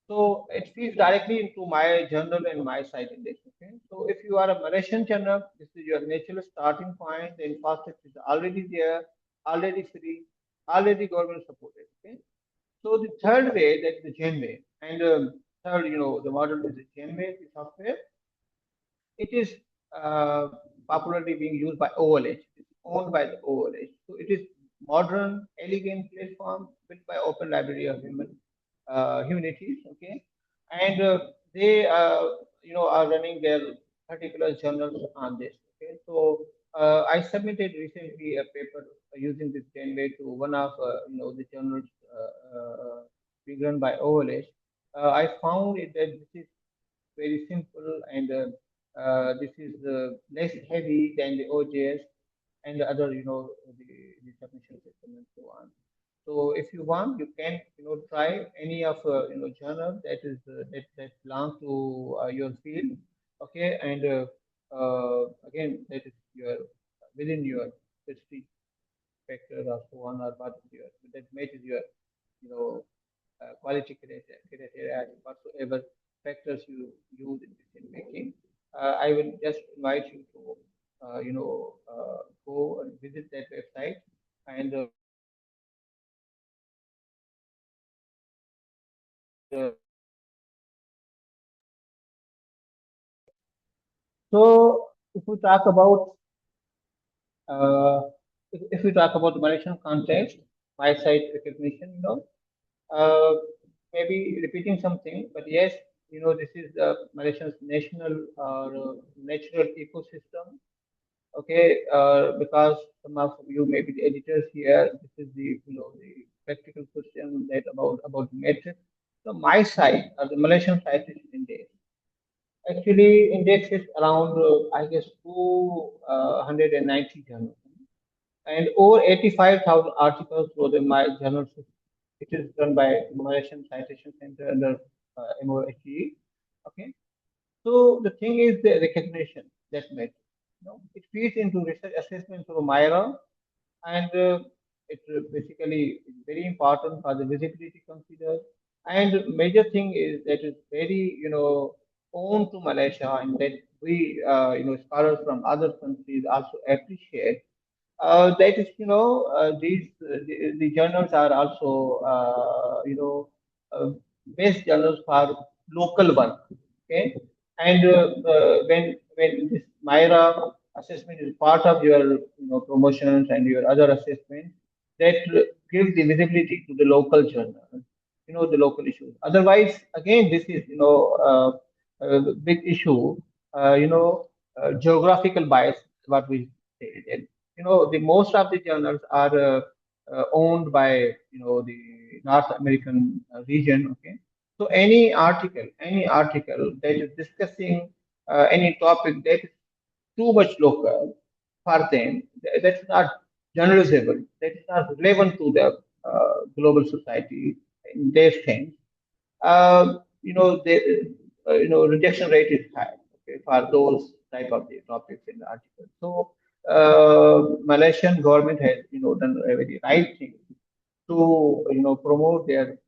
So it feeds directly into my journal and my site index. Okay. So if you are a Malaysian journal, this is your natural starting point. The infrastructure is already there, already free, already government supported. Okay. So the third way, that is the Gen way, and third, the model is the Gen way, the software. It is uh, popularly being used by OLH. It's owned by the OLH. So it is modern, elegant platform built by Open Library of Humanities. Okay, and they are running their particular journals on this. Okay, so I submitted recently a paper using this Genway to one of the journals being run by OLH. I found it that this is very simple, and this is less heavy than the OJS and the other, the submission system and so on. So if you want, you can, try any of, journal that is that belong to your field, okay, and again, that is your within your specific factor or so on, or what is your that matches your, you know, quality criteria, whatsoever factors you use in decision making. I will just invite you to, go and visit that website, and so if we talk about uh, if we talk about the Malaysian context, my site recognition, uh, maybe repeating something, but yes, this is the Malaysia's national natural ecosystem. Okay, because some of you may be the editors here. This is the the practical question that about the metrics. So my site, the Malaysian citation index, actually indexes around I guess 290 journals and over 85,000 articles for the my journal system. It is done by Malaysian Citation Center under MOHE. Okay, so the thing is the recognition that matters. It feeds into research assessment through Myra, and it basically is very important for the visibility considered. And major thing is that it's very owned to Malaysia, and that we scholars from other countries also appreciate. That is, these the journals are also best journals for local work. Okay, and when this Myra assessment is part of your promotions and your other assessments, that gives the visibility to the local journal, the local issues. Otherwise, again, this is a big issue. Geographical bias, what we say. And, the most of the journals are owned by the North American region. Okay, so any article that is discussing any topic that is too much local for them, that's not generalizable. That is not relevant to the global society in their sense. Rejection rate is high. Okay, for those type of the topics in the article. So Malaysian government has, done a very right thing to, promote their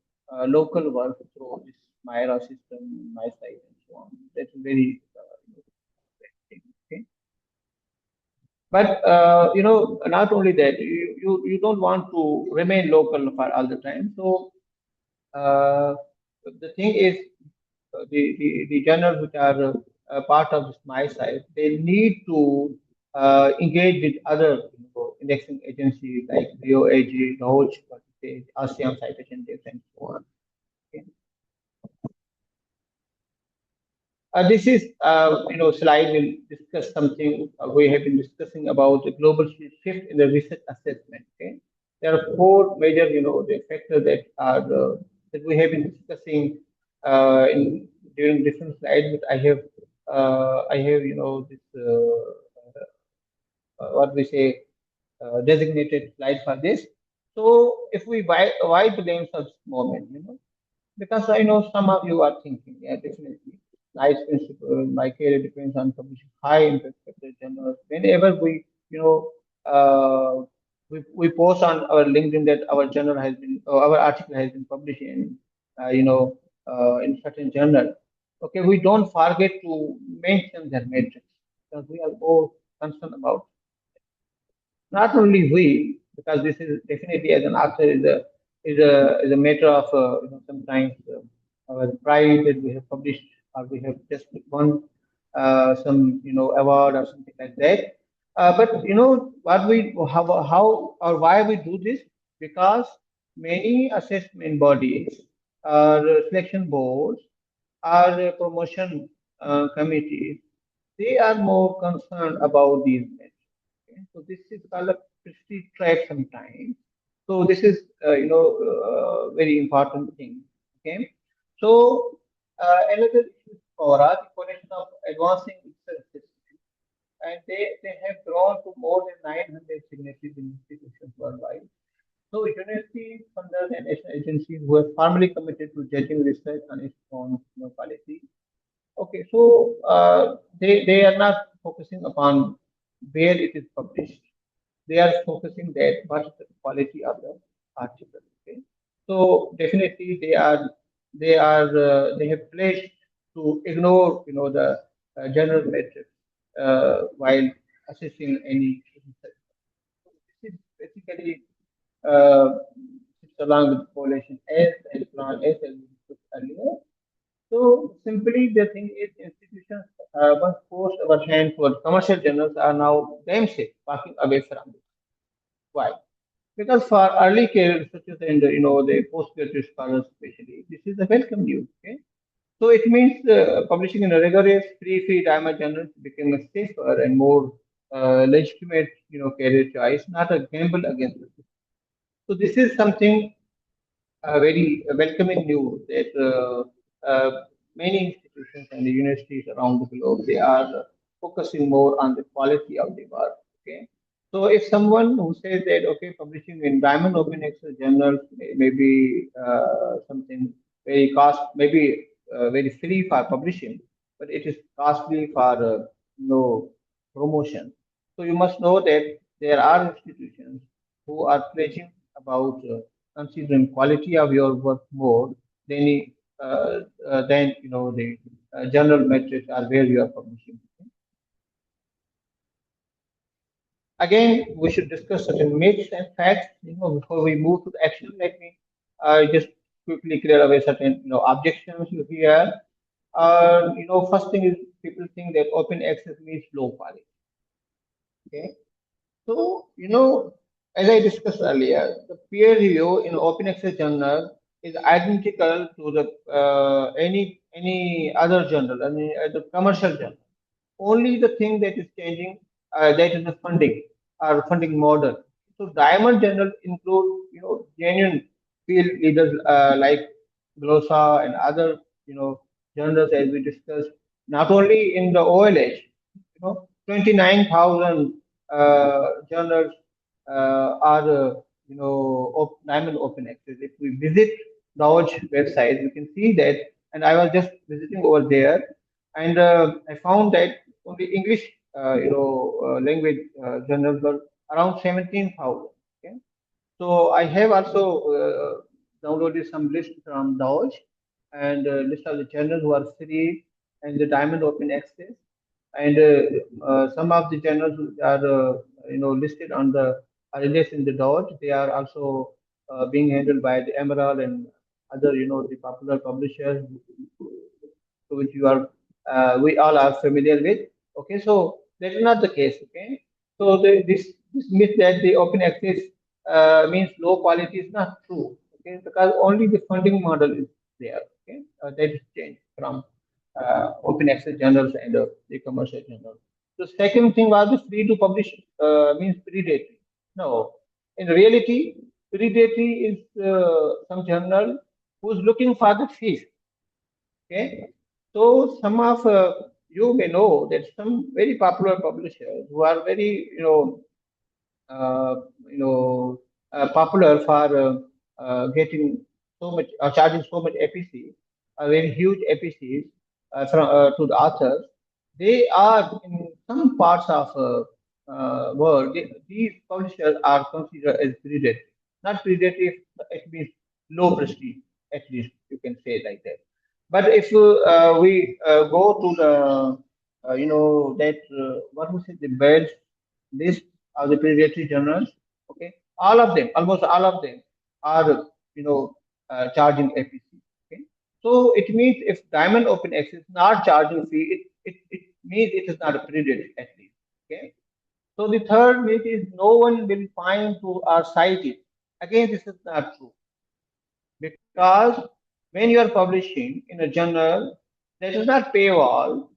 local work through this Myra system, my site, and so on. That's very okay. But not only that, you don't want to remain local for all the time. So the thing is, the journals which are part of this my site, they need to engage with other indexing agencies like DOAG, Roach, ASEAN Citation Index, and so on. Okay. This is, slide will discuss something we have been discussing about the global shift in the research assessment. Okay, there are four major, the factors that are that we have been discussing in during different slides. But I have, this what we say designated slide for this. So if we why the names of this moment, because I know some of you are thinking, yeah, definitely. Nice principle. My career depends on publishing high impact factor journals. Whenever we, we post on our LinkedIn that our journal has been, or our article has been published in certain journal. Okay, we don't forget to mention their metrics because we are all concerned about not only we, because this is definitely as an author is a matter of sometimes our pride that we have published or we have just won some award or something like that. But what we how or why we do this, because many assessment bodies or selection boards or promotion committees, they are more concerned about these measures. Okay? So this is called a prestige trap sometimes. So this is very important thing. Okay. So another issue for us, collection of advancing research systems, and they have grown to more than 900 signatories in institutions worldwide. So universities, funders, and national agencies who are formally committed to judging research on its own quality. Okay, so they are not focusing upon where it is published. They are focusing that what is the quality of the article. Okay, so definitely they have pledged to ignore the general metrics while assessing any research. So this is basically it's along with population S and plan S as we discussed earlier. So simply the thing is institutions once forced our hand toward commercial journals are now themselves walking away from it. Why? Because for early career researchers and the postgraduate scholars especially, this is a welcome news. Okay, so it means publishing in a rigorous free diamond journals became a safer and more legitimate career choice, not a gamble against the system. So this is something very welcoming news that many institutions and the universities around the globe they are focusing more on the quality of the work. Okay, so if someone who says that okay, publishing in Diamond Open Access journals may be something very cost, maybe very free for publishing, but it is costly for promotion. So you must know that there are institutions who are pledging about considering quality of your work more than than the general metrics are where you are publishing. Again, we should discuss certain myths and facts. Before we move to the action, let me just quickly clear away certain objections you hear. First thing is people think that open access means low quality. Okay, so, as I discussed earlier, the peer review in open access journal is identical to the any other journal, any other commercial journal. Only the thing that is changing that is the funding or funding model. So Diamond Journal include genuine field leaders like Glossa and other journals as we discussed. Not only in the OLH, 29,000 journals are Diamond Open Access. If we visit Dodge website, we can see that. And I was just visiting over there, and I found that only English language journals were around 17,000. Okay? So I have also downloaded some list from Dodge and list of the journals who are free and the Diamond Open Access. And some of the journals are listed on the are released in the Dodge. They are also being handled by the Emerald and other the popular publishers which we all are familiar with. Okay, so that is not the case. Okay, so this myth that the open access means low quality is not true. Okay, because only the funding model is there. Okay, that is changed from open access journals and the commercial journals. The second thing was the free to publish means predatory. No, in reality, predatory is some journal who's looking for the fees. Okay, so some of you may know that some very popular publishers who are very popular for getting so much charging so much APC, very huge APCs to the authors. They are in some parts of world. These publishers are considered as predatory. Not predatory, it means low prestige. At least you can say like that. But if we go to the that what was it the best list of the predatory journals, okay, all of them, almost all of them are charging APC. Okay, so it means if Diamond Open Access is not charging fee, it means it is not a predatory at least. Okay, so the third myth is no one will find to our site it. Again, this is not true because when you are publishing in a journal that is not paywall,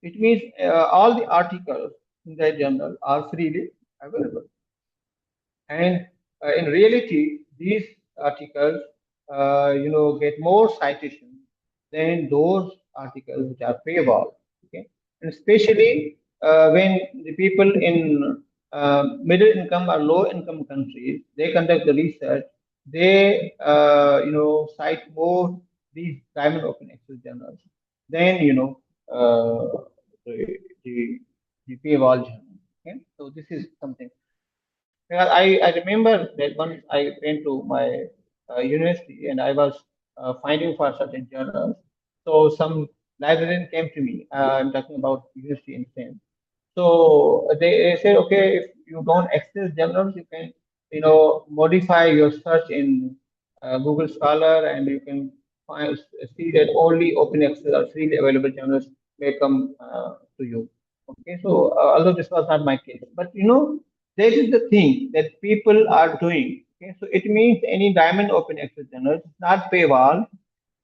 it means all the articles in that journal are freely available. And in reality, these articles, get more citations than those articles which are paywall. Okay, and especially when the people in middle income or low income countries they conduct the research, they cite more these diamond open access journals than the the, the paywall journals. Okay, so this is something. Because I remember that once I went to my university and I was finding for certain journals. So some librarian came to me. I'm talking about university in Sindh. So they said, okay, if you don't access journals, you can, modify your search in Google Scholar, and you can see that only open access or freely available journals may come to you. Okay, so although this was not my case, but that is the thing that people are doing. Okay, so it means any diamond open access journals, not paywall.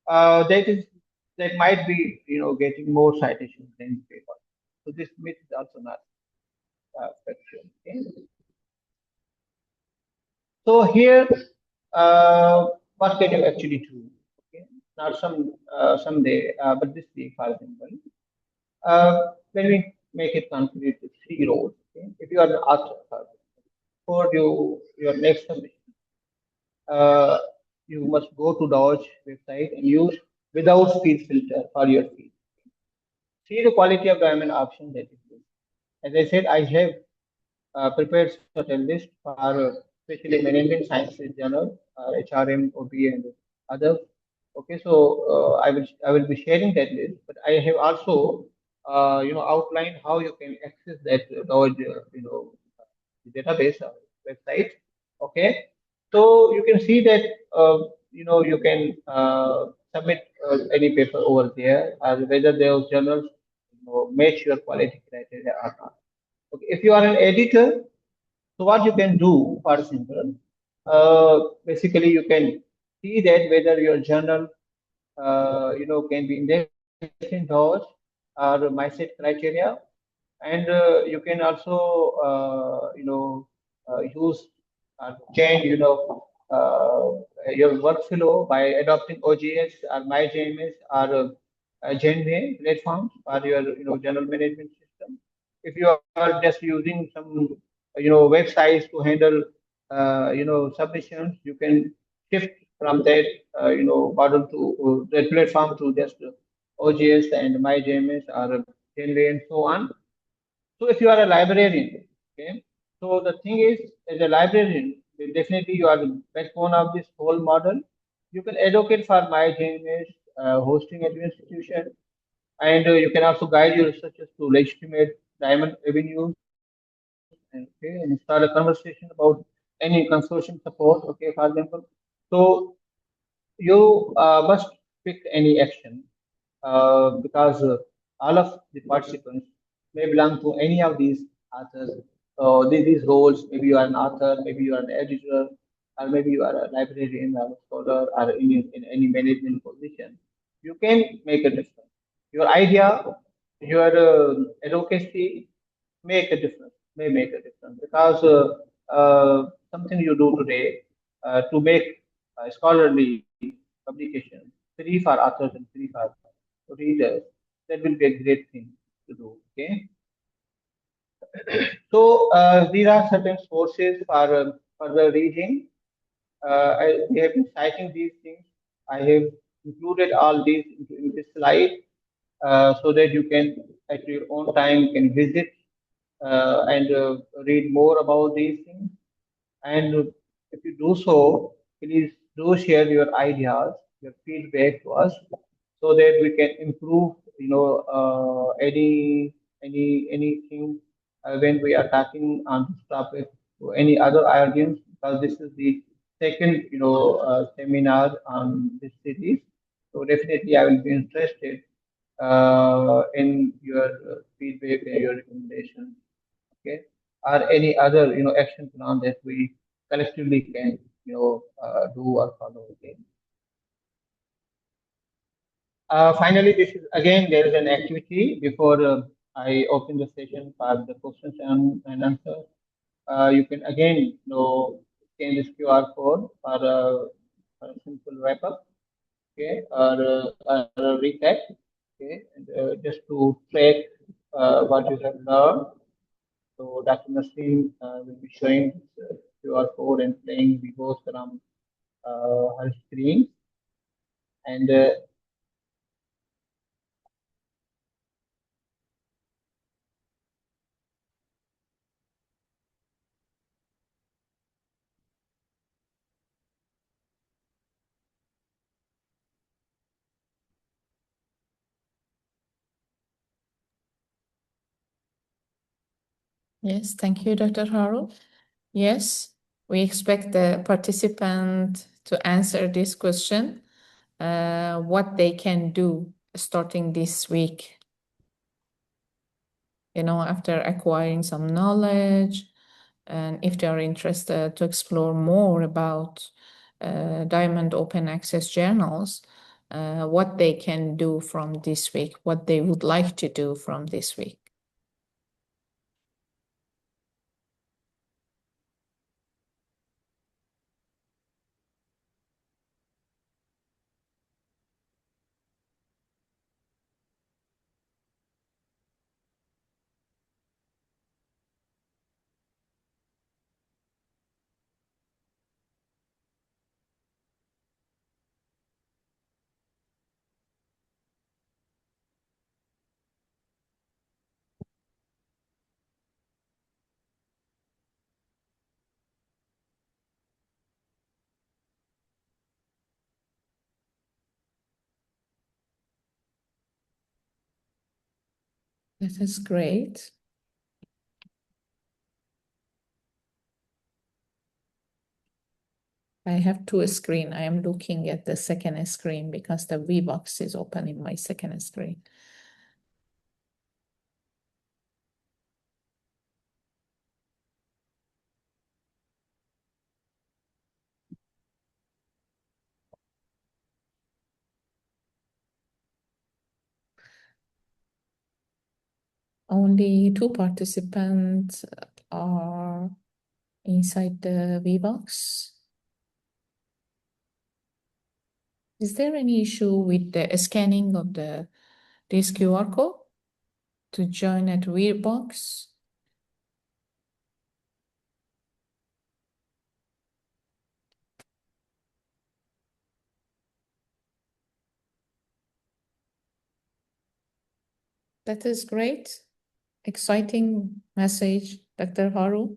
That might be getting more citations than paywall. So this myth is also not factual. Okay? So here, what can you actually do? Okay, not someday, but this week, for example. When we make it concrete with three roles, okay? If you are an author, for example, for your next submission, uh, you must go to Dodge website and use without field filter for your field. See the quality of diamond option that is used. As I said, I have prepared certain list for especially management sciences journal, HRM, OB, and others. Okay, so I will be sharing that list, but I have also outlined how you can access that knowledge, database or website. Okay, so you can see that you can submit any paper over there, whether those journals match your quality criteria or not. Okay, if you are an editor, so what you can do, for example, basically you can see that whether your journal, can be indexed in those or MySet criteria, and you can also, use change, your workflow by adopting OGS or MyJMS or Genway platforms for your, journal management system. If you are just using some websites to handle submissions, you can shift from that model to that platform to just OGS and MyJMS or Genway and so on. So if you are a librarian, okay, so the thing is, as a librarian, definitely you are the backbone of this whole model. You can advocate for my GMS, hosting at your institution, and you can also guide your researchers to legitimate diamond avenues and, okay, and start a conversation about any consortium support, okay, for example. So you must pick any action because all of the participants may belong to any of these authors. So these roles, maybe you are an author, maybe you are an editor, or maybe you are a librarian or a scholar or in any management position. You can make a difference. Your idea, your advocacy make a difference, may make a difference because something you do today to make scholarly publication free for authors and free for readers, that will be a great thing to do. Okay, so these are certain sources for the reading. We have been citing these things. I have included all these in this slide so that you can, at your own time, you can visit and read more about these things. And if you do so, please do share your ideas, your feedback to us, so that we can improve. Anything when we are talking on this topic to any other audience, because this is the second seminar on this series. So definitely, I will be interested in your feedback and your recommendations, okay, or any other action plan that we collectively can do or follow. Okay. Finally, this is again there is an activity before I open the session for the questions and answers. You can again scan this QR code for a simple wrap up, okay, or a recap, okay, and just to track what you have learned. So Dr. Nasrin will be showing this QR code and playing the ghost around her screen. And Yes, thank you, Dr. Haroon. Yes, we expect the participant to answer this question, what they can do starting this week, after acquiring some knowledge, and if they are interested to explore more about Diamond Open Access journals, what they can do from this week, what they would like to do from this week. That is great. I have two screens. I am looking at the second screen because the VBox is open in my second screen. Only two participants are inside the VBox. Is there any issue with the scanning of this QR code to join at VBox? That is great. exciting message, Dr. Haru.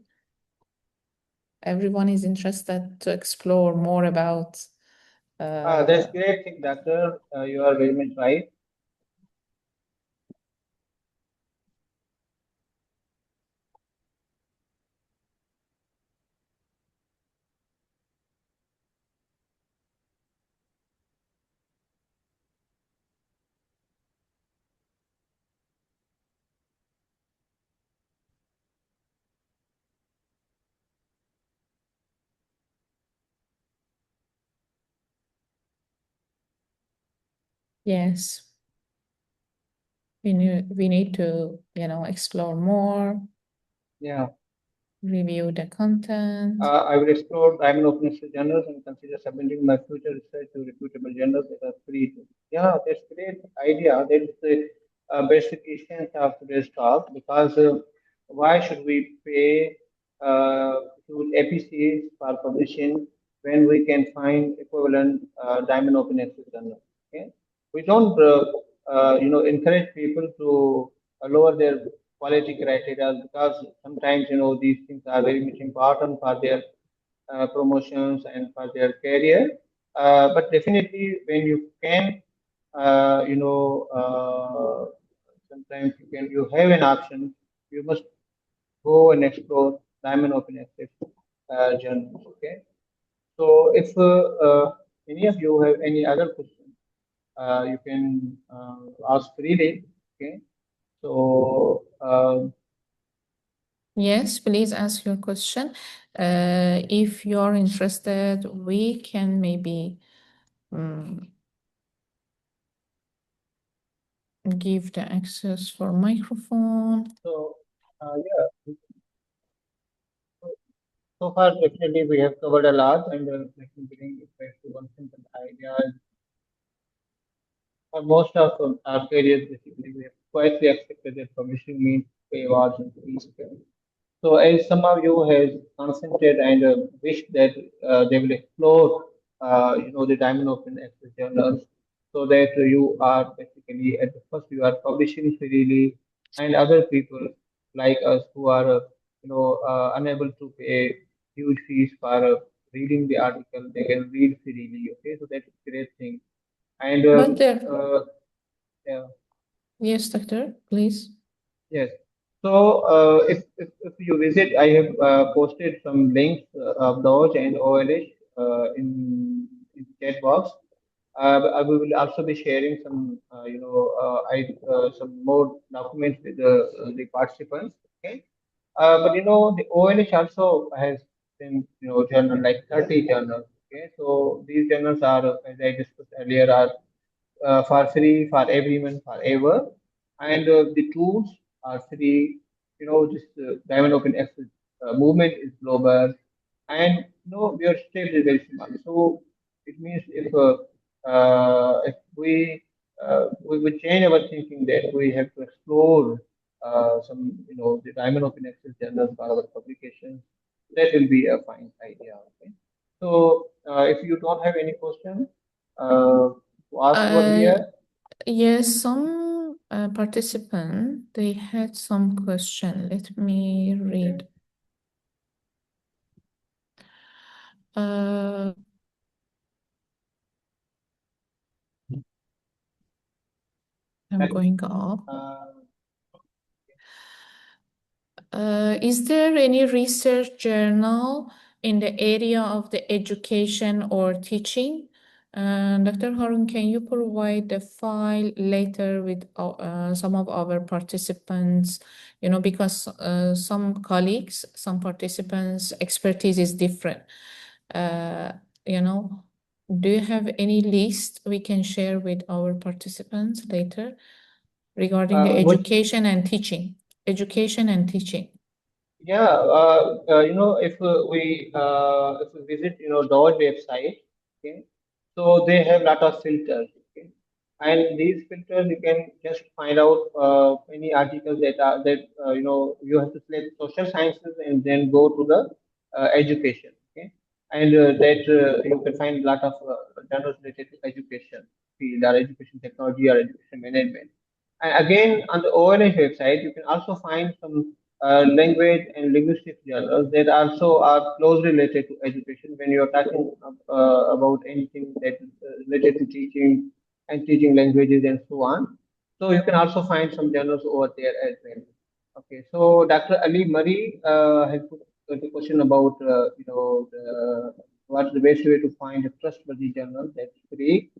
Everyone is interested to explore more about. That's great thing, Doctor. You are very much right. Yes, we need to, explore more, Yeah. review the content. I will explore diamond open access journals and consider submitting my future research to reputable journals that are free to. Yeah, that's great idea. That is the basic essence of today's talk because why should we pay huge APCs for publishing when we can find equivalent diamond open access journals? Okay, we don't encourage people to lower their quality criteria because sometimes these things are very much important for their promotions and for their career. But definitely, when you can, sometimes you have an option. You must go and explore diamond open access journals. Okay. So if any of you have any other questions, you can ask freely. Okay. So Yes, please ask your question. If you're interested, we can maybe give the access for microphone. yeah. So far, definitely we have covered a lot, and let me bring it back to one simple idea. For most of our careers, basically, we have quietly accepted that publishing means pay awards and fees. Okay? So, as some of you has consented and wish that they will explore, the diamond open access journals, so that you are basically at the first you are publishing freely, and other people like us who are, unable to pay huge fees for reading the article, they can read freely. Okay, so that's a great thing. And But there, yeah. yes, doctor, please. Yes. So if you visit, I have posted some links of Doge and OLH in the chat box. I will also be sharing some, some more documents with the participants. Okay. But the OLH also has journal like 30 journals. Okay. So these journals are, as I discussed earlier, are for free for everyone forever, and the tools are free. This diamond open access movement is global, and your state is very small. So it means if we change our thinking that we have to explore some the diamond open access journals for our publications, that will be a fine idea. Okay. So if you don't have any question to ask over Uh, here. yes, some participant, they had some question. Let me Okay. read. Uh, I'm going up. Uh, Is there any research journal in the area of the education or teaching? Dr. Harun, can you provide the file later with some of our participants? Because some colleagues, some participants' expertise is different. Uh, you know, do you have any list we can share with our participants later regarding the which education and teaching? Education and teaching. Yeah, if we visit Dodge website, okay, so they have lot of filters, okay, and these filters you can just find out any articles that you have to select social sciences and then go to the education, okay, and that you can find lot of journals related to education field or education technology or education management. And again, on the ONH website, you can also find some language and linguistic journals that also are closely related to education when you're talking about anything that is related to teaching and teaching languages and so on. So you can also find some journals over there as well. Okay, so Dr. Ali Murray has put the question about what's the best way to find a trustworthy journal that's free.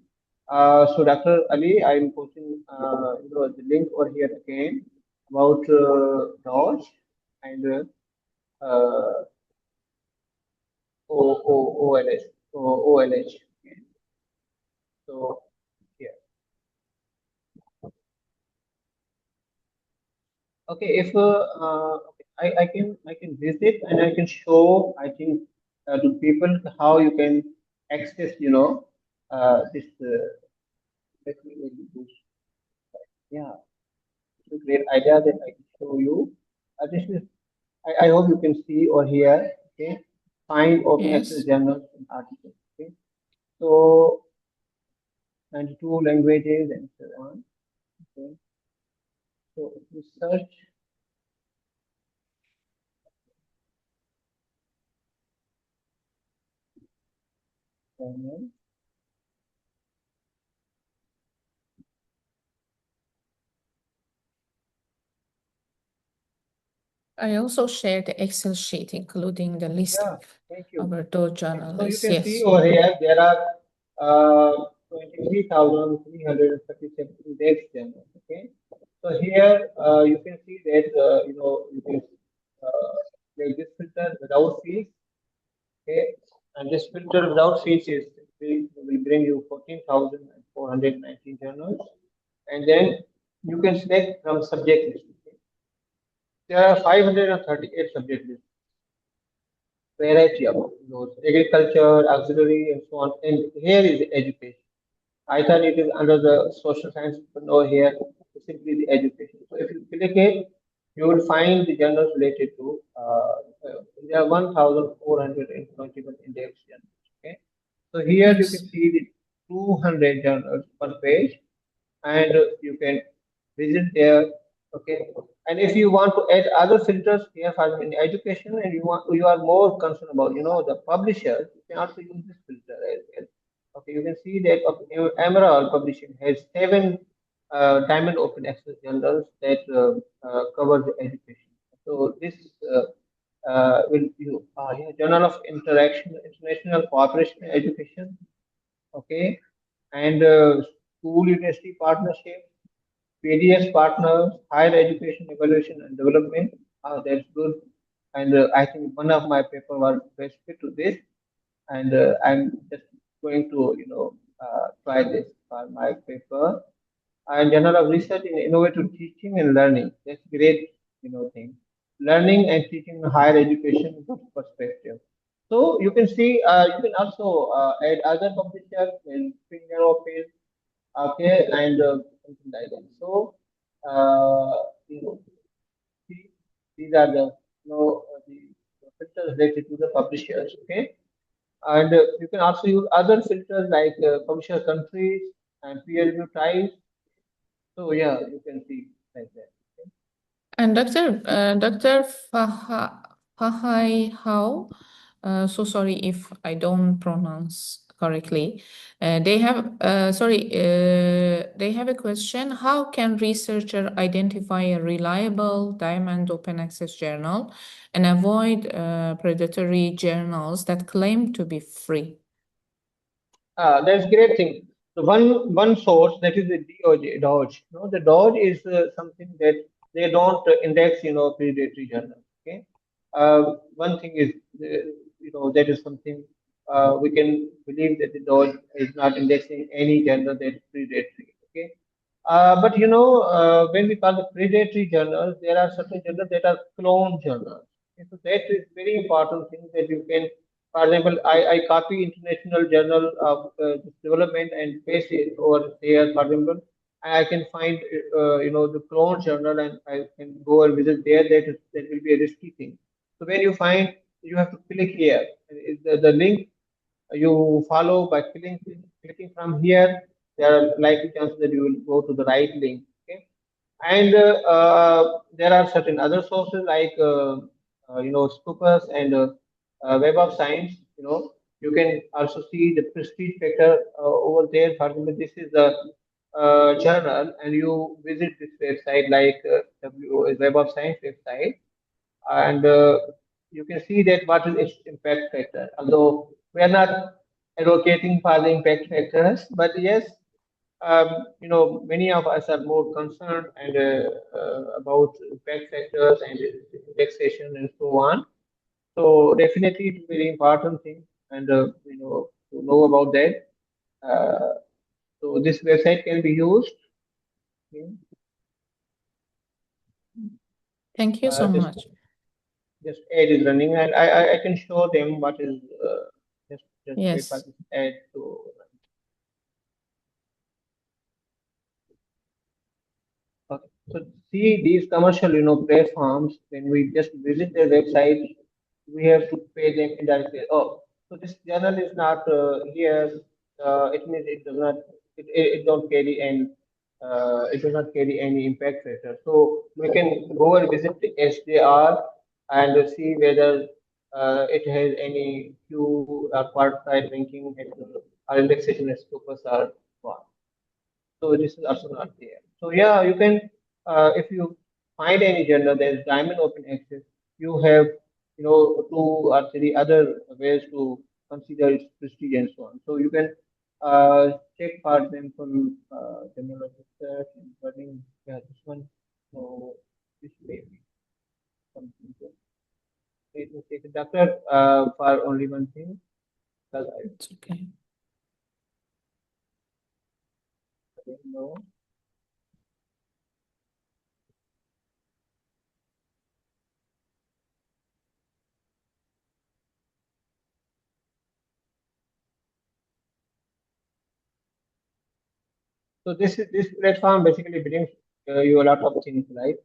So Dr. Ali, I'm posting the link over here again about DOS and OLH. OLH. Okay. So yeah. Okay, if okay, I can visit and I can show to people how you can access this let me do yeah, it's a great idea that I can show you. This is I hope you can see or hear. Okay, find open access Yes. journals and articles. Okay, so 92 languages and so on. Okay, so if you search journal, I also shared the Excel sheet, including the list yeah, of thank you. our those Okay, so you journalists. can see Yes. over here there are 23,337 index journals. Okay, so here you can see that you can like this filter without fees. Okay, and this filter without fees will bring you 14,419 journals, and then you can select from subject list. Okay. There are 538 subject lists, variety of those agriculture, auxiliary, and so on. And here is education. I thought it is under the social science, but no, here it's simply the education. So if you click it, you will find the journals related to there are 1,421 index journals. Okay, so here you can Yes. see the 200 journals per page, and you can visit there. Okay, and if you want to add other filters here for in education, and you are more concerned about the publishers, you can also use this filter as well. Okay, you can see that Emerald Publishing has seven diamond open access journals that cover the education. So this will you yeah, Journal of Interaction International Cooperation in Education. Okay, and school university partnership, PDS partners, higher education evaluation and development. That's good. And I think one of my paper was best fit to this, and I'm just going to try this for my paper. And Journal of Research in Innovative Teaching and Learning. That's great, thing. Learning and teaching in higher education perspective. So you can see, you can also add other publishers in finger office, okay, and something like that. So, uh, you know, see, these are the filters related to the publishers, okay, and you can also use other filters like publisher countries and peer review types. So yeah, you can see like that. Okay? And Dr. Fahai How, so sorry if I don't pronounce correctly. They have a question. How can researcher identify a reliable diamond open access journal and avoid predatory journals that claim to be free? That's great thing. So one source that is the DOJ, Dodge. The Dodge is something that they don't index, predatory journals. Okay. One thing is, that is something we can believe that the Dodge is not indexing any journal that is predatory. Okay. But when we call the predatory journals, there are certain journals that are clone journals. Okay, so that is very important thing that you can, for example, I copy international journal of development and paste it over there, for example. I can find, the clone journal and I can go and visit there. That will be a risky thing. So when you find, you have to click here. The link you follow by clicking from here, there are likely chances that you will go to the right link. Okay. And there are certain other sources like Scopus and Web of Science. You can also see the prestige factor over there. For example, this is the journal, and you visit this website like Web of Science website, and you can see that what is its impact factor. Although we are not advocating for the impact factors, but yes, many of us are more concerned and about impact factors and indexation and so on. So definitely, it's a very important thing, and to know about that. So this website can be used. Okay. Thank you so Just much. just ad is running, and I can show them what is just wait for Yes. this ad to. Okay. So see these commercial, platforms, when we just visit their website, we have to pay them indirectly. Oh, so this journal is not here. It means it does not, it don't carry any, it does not carry any impact factor. So we can go and visit the SJR and see whether it has any Q or part side ranking and our indexation scopus are what. So this is also not there. So yeah, you can if you find any journal that is diamond open access, you have two or three other ways to consider its prestige and so on. So you can check for example journal of research and learning. Yeah, this one. So this may be something to take a doctor for only one thing because It's okay. I don't know. So this platform basically brings you a lot of things, right?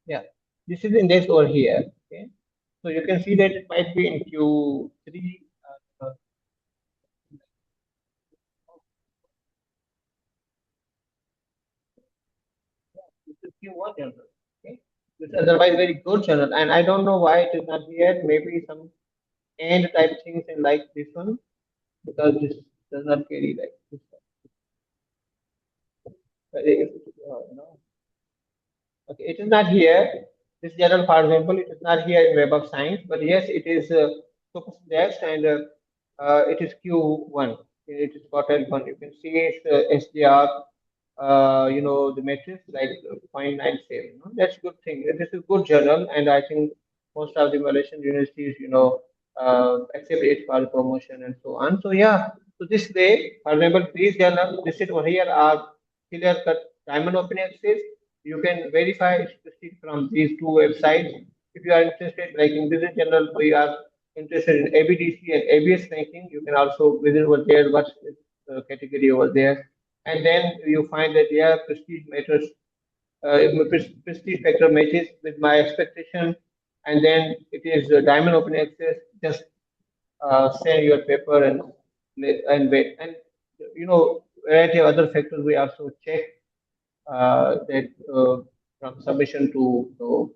Yeah, this is index over here. Okay, so you can see that it might be in Q3. This is Q1 journal. Okay, it's otherwise very good journal, and I don't know why it is not here. Maybe some end type things in like this one because this does not carry like this one. No. Okay, it is not here. This journal, for example, it is not here in Web of Science, but yes, it is focus indexed and it is Q1. It is quartile one. You can see it's SDR, the matrix like 0.97. That's a good thing. This is good journal, and I think most of the Malaysian universities, accept it for promotion and so on. So yeah, so this way, for example, these journals listed over here are clear cut diamond open access. You can verify statistics from these two websites. If you are interested, like in business journal, we are interested in ABDC and ABS ranking. You can also visit over there, what's the category over there. And then you find that yeah, prestige matters, prestige factor matches with my expectation. And then it is diamond open access. Just send your paper and wait. And variety of other factors we also check that from submission to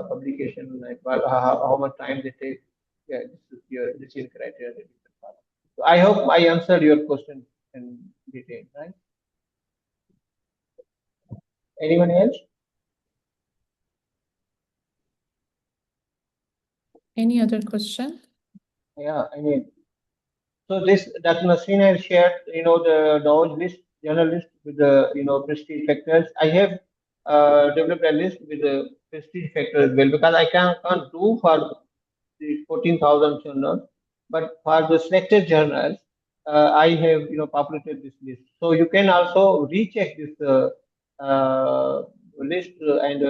publication, like how much time they take. Yeah, this is criteria that you can follow. So I hope I answered your question in detail, right? Anyone else? Any other question? Yeah, I mean, so this Dr. Nasrin has shared, the Dodge list, journal list with the, prestige factors. I have developed a list with the prestige factor as well because I can't do for the 14,000 journals, but for the selected journals, I have, populated this list. So you can also recheck this list and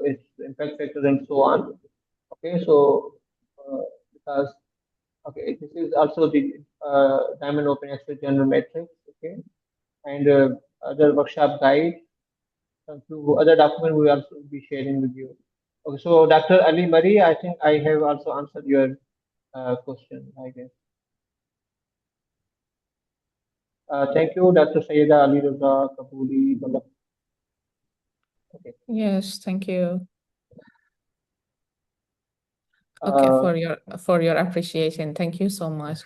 its impact factors and so on. Okay, so because okay, this is also the Diamond Open Access General Matrix. Okay, and other workshop guide, and few other documents we will also be sharing with you. Okay, so Dr. Ali Murray, I think I have also answered your question, I guess. Thank you, Dr. Sayyida Ali Raza Kabuli. Okay. Yes, thank you. Okay, Uh, for your appreciation. Thank you so much.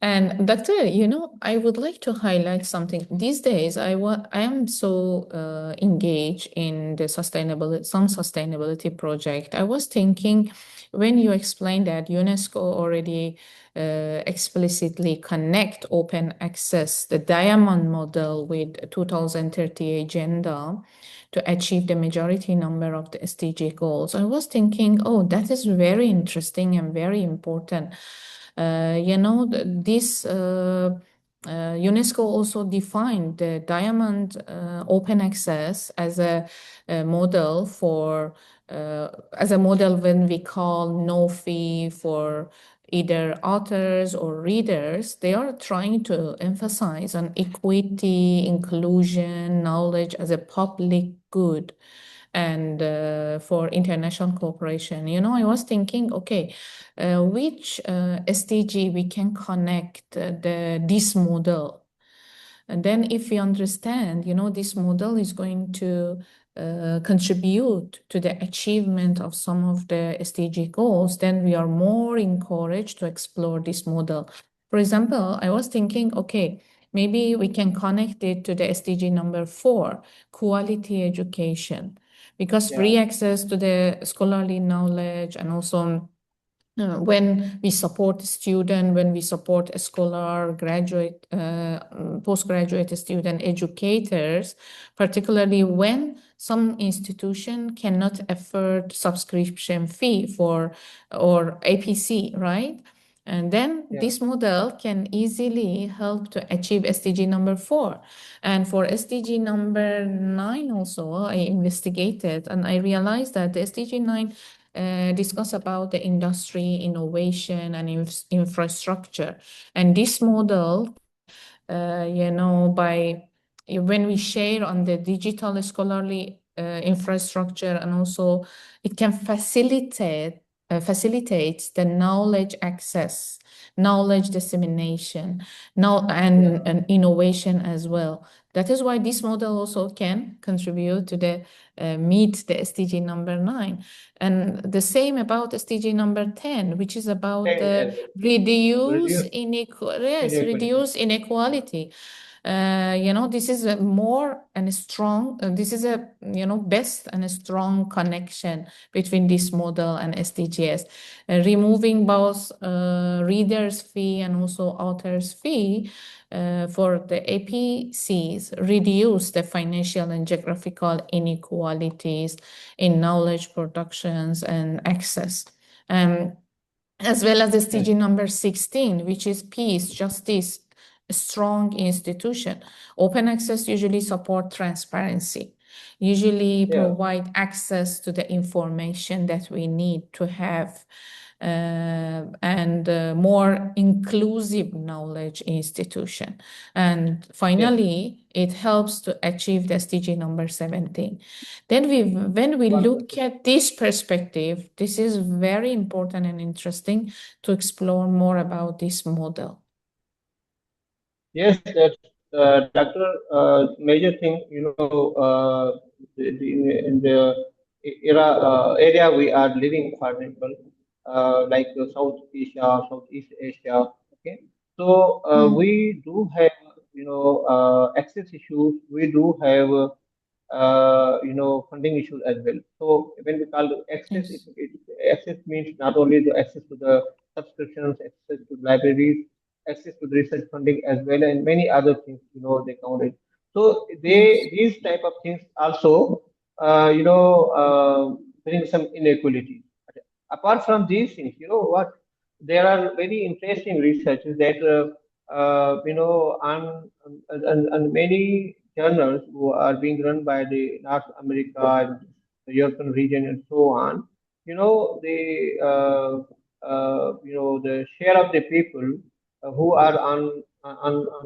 And Doctor, you know, I would like to highlight something. These days, I am so engaged in the sustainability project. I was thinking when you explained that UNESCO already explicitly connect open access, the diamond model with 2030 agenda to achieve the majority number of the SDG goals. I was thinking, oh, that is very interesting and very important. You know, this UNESCO also defined the diamond open access as a model for as a model when we call no fee for either authors or readers. They are trying to emphasize on equity, inclusion, knowledge as a public good and for international cooperation. You know, I was thinking, okay, which SDG we can connect this model. And then if we understand, you know, this model is going to contribute to the achievement of some of the SDG goals, then we are more encouraged to explore this model. For example, I was thinking, okay, maybe we can connect it to the SDG number 4, quality education, because yeah, free access to the scholarly knowledge and also when we support a student, when we support a scholar, graduate, postgraduate student educators, particularly when some institution cannot afford subscription fee for or APC, right? And then yeah, this model can easily help to achieve SDG number 4. And for SDG number 9 also, I investigated and I realized that the SDG 9 discuss about the industry, innovation, and infrastructure. And this model can, you know, by when we share on the digital scholarly infrastructure, and also it can facilitate the knowledge access, knowledge dissemination, now yeah. and innovation as well. That is why this model also can contribute to the meet the SDG number 9. And the same about SDG number 10, which is about 10 the as well. reduce Reduce yes, inequality. reduce inequality. You know, this is a more and strong, this is a, you know, best and a strong connection between this model and SDGs. Removing both reader's fee and also author's fee for the APCs reduce the financial and geographical inequalities in knowledge productions and access. As well as Yes, SDG number 16, which is peace, justice, a strong institution. Open access usually support transparency, usually yeah. provide access to the information that we need to have and more inclusive knowledge institution. And Yes, finally, it helps to achieve the SDG number 17. Then when we look wonderful. at this perspective, this is very important and interesting to explore more about this model. Yes, that's Doctor. Major thing, in the area we are living, for example, like South Asia, Southeast Asia. Okay, so Mm. we do have access issues. We do have funding issues as well. So when we call the access, Yes. access means not only the access to the subscriptions, access to libraries, access to the research funding as well, and many other things. They counted. So Yes. these type of things also bring some inequality. Apart from these things, you know what? There are very interesting researches that on many journals who are being run by the North America and the European region and so on. The share of the people who are on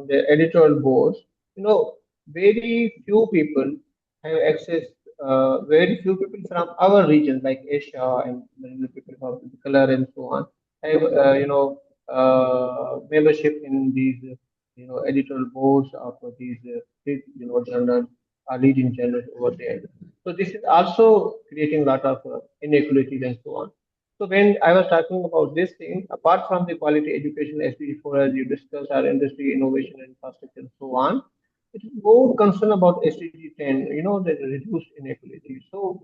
the editorial boards. Very few people have access. Very few people from our region, like Asia and the people of color and so on, have membership in these editorial boards of these big, journals, leading journals over there. So this is also creating a lot of inequalities and so on. So when I was talking about this thing, apart from the quality education, SDG4, as you discussed, our industry, innovation, and infrastructure, and so on, it is more concern about SDG10, the reduced inequality. So,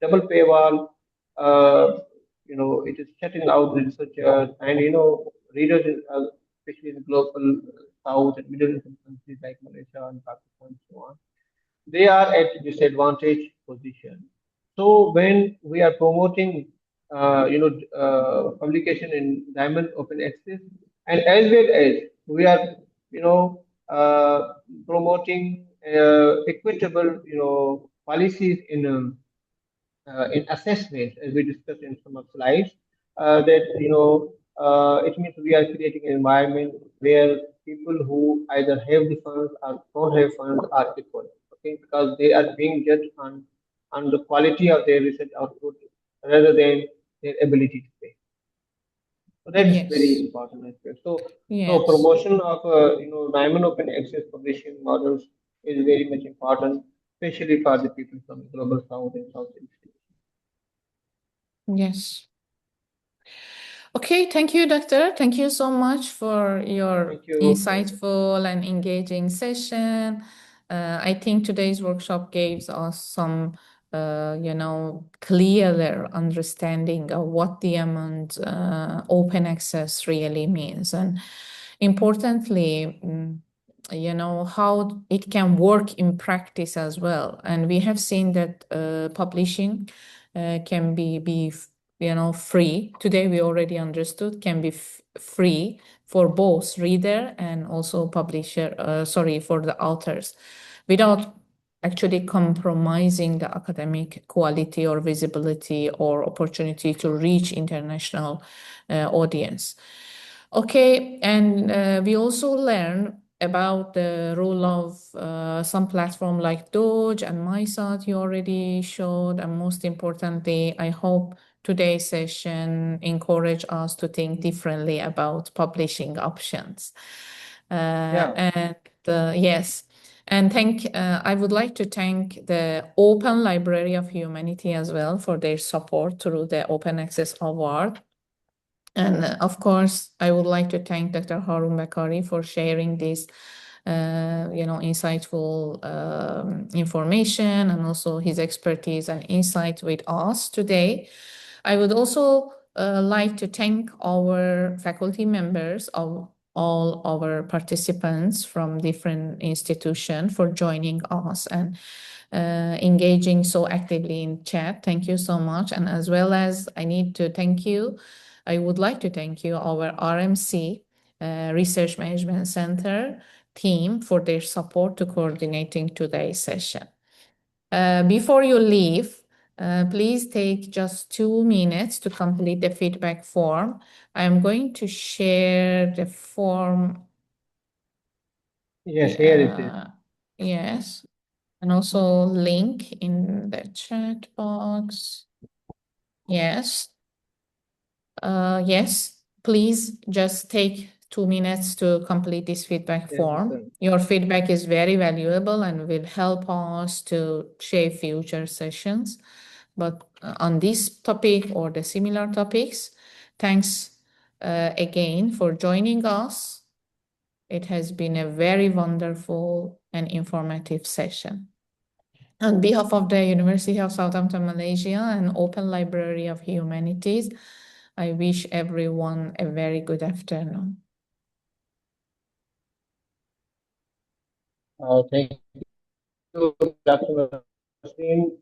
double pay wall, it is shutting out the researchers and, readers, especially in global South and Middle Eastern countries like Malaysia and Pakistan and so on, they are at disadvantaged position. So when we are promoting, publication in Diamond Open Access, and as well as we are, you know, promoting equitable, policies in assessment, as we discussed in some of slides, that it means we are creating an environment where people who either have the funds or don't have funds are equal. Okay, because they are being judged on the quality of their research output rather than their ability to pay. So that is very Yes. important aspect. So Yes. promotion of Diamond Open Access publishing models is very much important, especially for the people from the global South and Southeast. Yes. Okay, thank you, Doctor. Thank you so much for your Thank you. insightful and engaging session. I think today's workshop gave us some, clearer understanding of what the amount open access really means, and importantly, how it can work in practice as well. And we have seen that publishing can be free. Today we already understood can be free for both reader and also publisher, for the authors, without actually compromising the academic quality or visibility or opportunity to reach international audience. Okay, and we also learn about the role of some platform like Doge and MySat you already showed, and most importantly, I hope today's session encourage us to think differently about publishing options. And yes, and I would like to thank the Open Library of Humanity as well for their support through the Open Access Award. And of course, I would like to thank Dr. Haroon Bakari for sharing this, insightful information and also his expertise and insight with us today. I would also like to thank our faculty members of all our participants from different institutions for joining us and engaging so actively in chat. Thank you so much. And as well as I would like to thank you, our RMC, Research Management Center team for their support to coordinating today's session. Before you leave, please take just 2 minutes to complete the feedback form. I'm going to share the form. Yes, here it is. Yes, and also link in the chat box. Yes. Yes, please just take 2 minutes to complete this feedback Yes, form. Your feedback is very valuable and will help us to shape future sessions. But on this topic or the similar topics, thanks again for joining us. It has been a very wonderful and informative session. On behalf of the University of Southampton, Malaysia, and Open Library of Humanities, I wish everyone a very good afternoon. Thank you, Dr. Nasrin.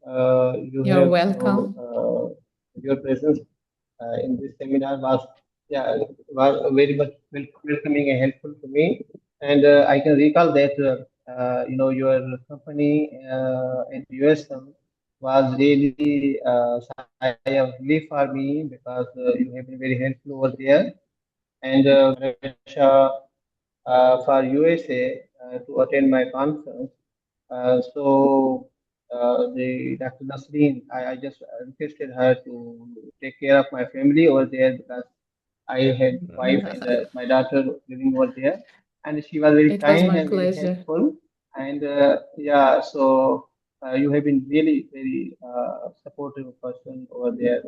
You You're have, welcome. your presence in this seminar was very much welcoming and helpful to me. And I can recall that your company at USM was really sigh of relief for me because you have been very helpful over there. And Malaysia for USA to attend my conference. The Dr. Nasreen, I just requested her to take care of my family over there because I had wife and my daughter living over there. and she was very It was kind my and very pleasure. helpful. And yeah, so you have been really very supportive person over there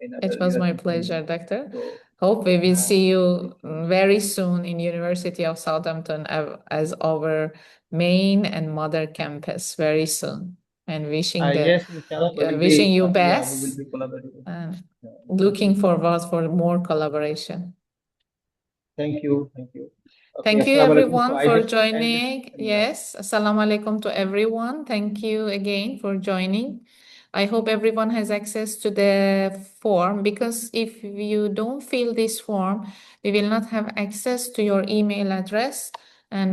in It our was my European pleasure, Union. Doctor. So Hope we will see thank you you. very soon in University of Southampton as our main and mother campus very soon. And Yes, inshallah, wishing you yeah, we will best be collaborating. and Inshallah. looking forward for more collaboration. Thank you. Thank you. Okay, Thank you assalamu alaikum. So everyone I for just end. joining. Yeah. Yes, assalamu alaikum to everyone. Thank you again for joining. I hope everyone has access to the form, because if you don't fill this form, we will not have access to your email address, and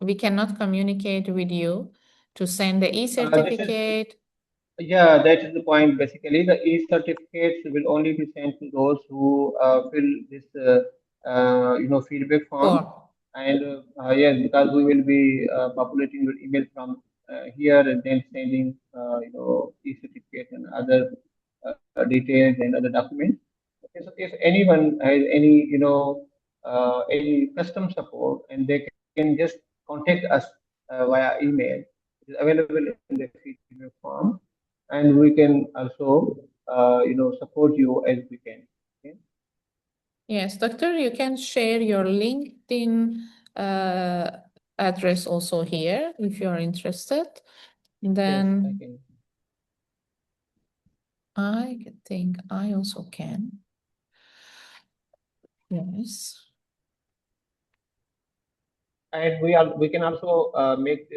we cannot communicate with you to send the This is e-certificate. Yeah, that is the point. Basically, the e-certificates will only be sent to those who fill this, feedback form. Form. And yes, because we will be populating your email from here and then sending, e-certificate and other details and other documents. Okay, so if anyone has any custom support, and they can just contact us via email. It is available in the feedback form, and we can also support you as we can. Okay? Yes, Doctor, you can share your LinkedIn address also here if you are interested. Yes, I Then can. I think I also can. Yes. And we can also make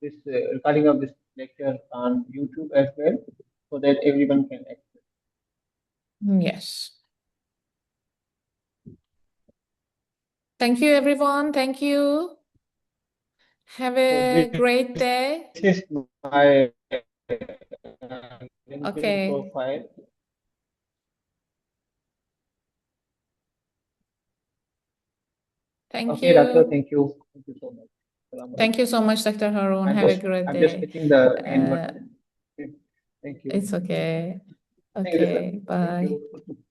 this recording of this lecture on YouTube as well, so that everyone can access. Yes. Thank you, everyone. Thank you. Have So a this great day. is my LinkedIn Okay. profile. Thank Okay, doctor. you. Thank you. Thank you so much. Assalamu Thank alaikum. you so much, Dr. Haroon. I'm Have a just great I'm just day. hitting the end button. Thank you. It's okay. Thank you, sir. Okay. Thank Bye. you.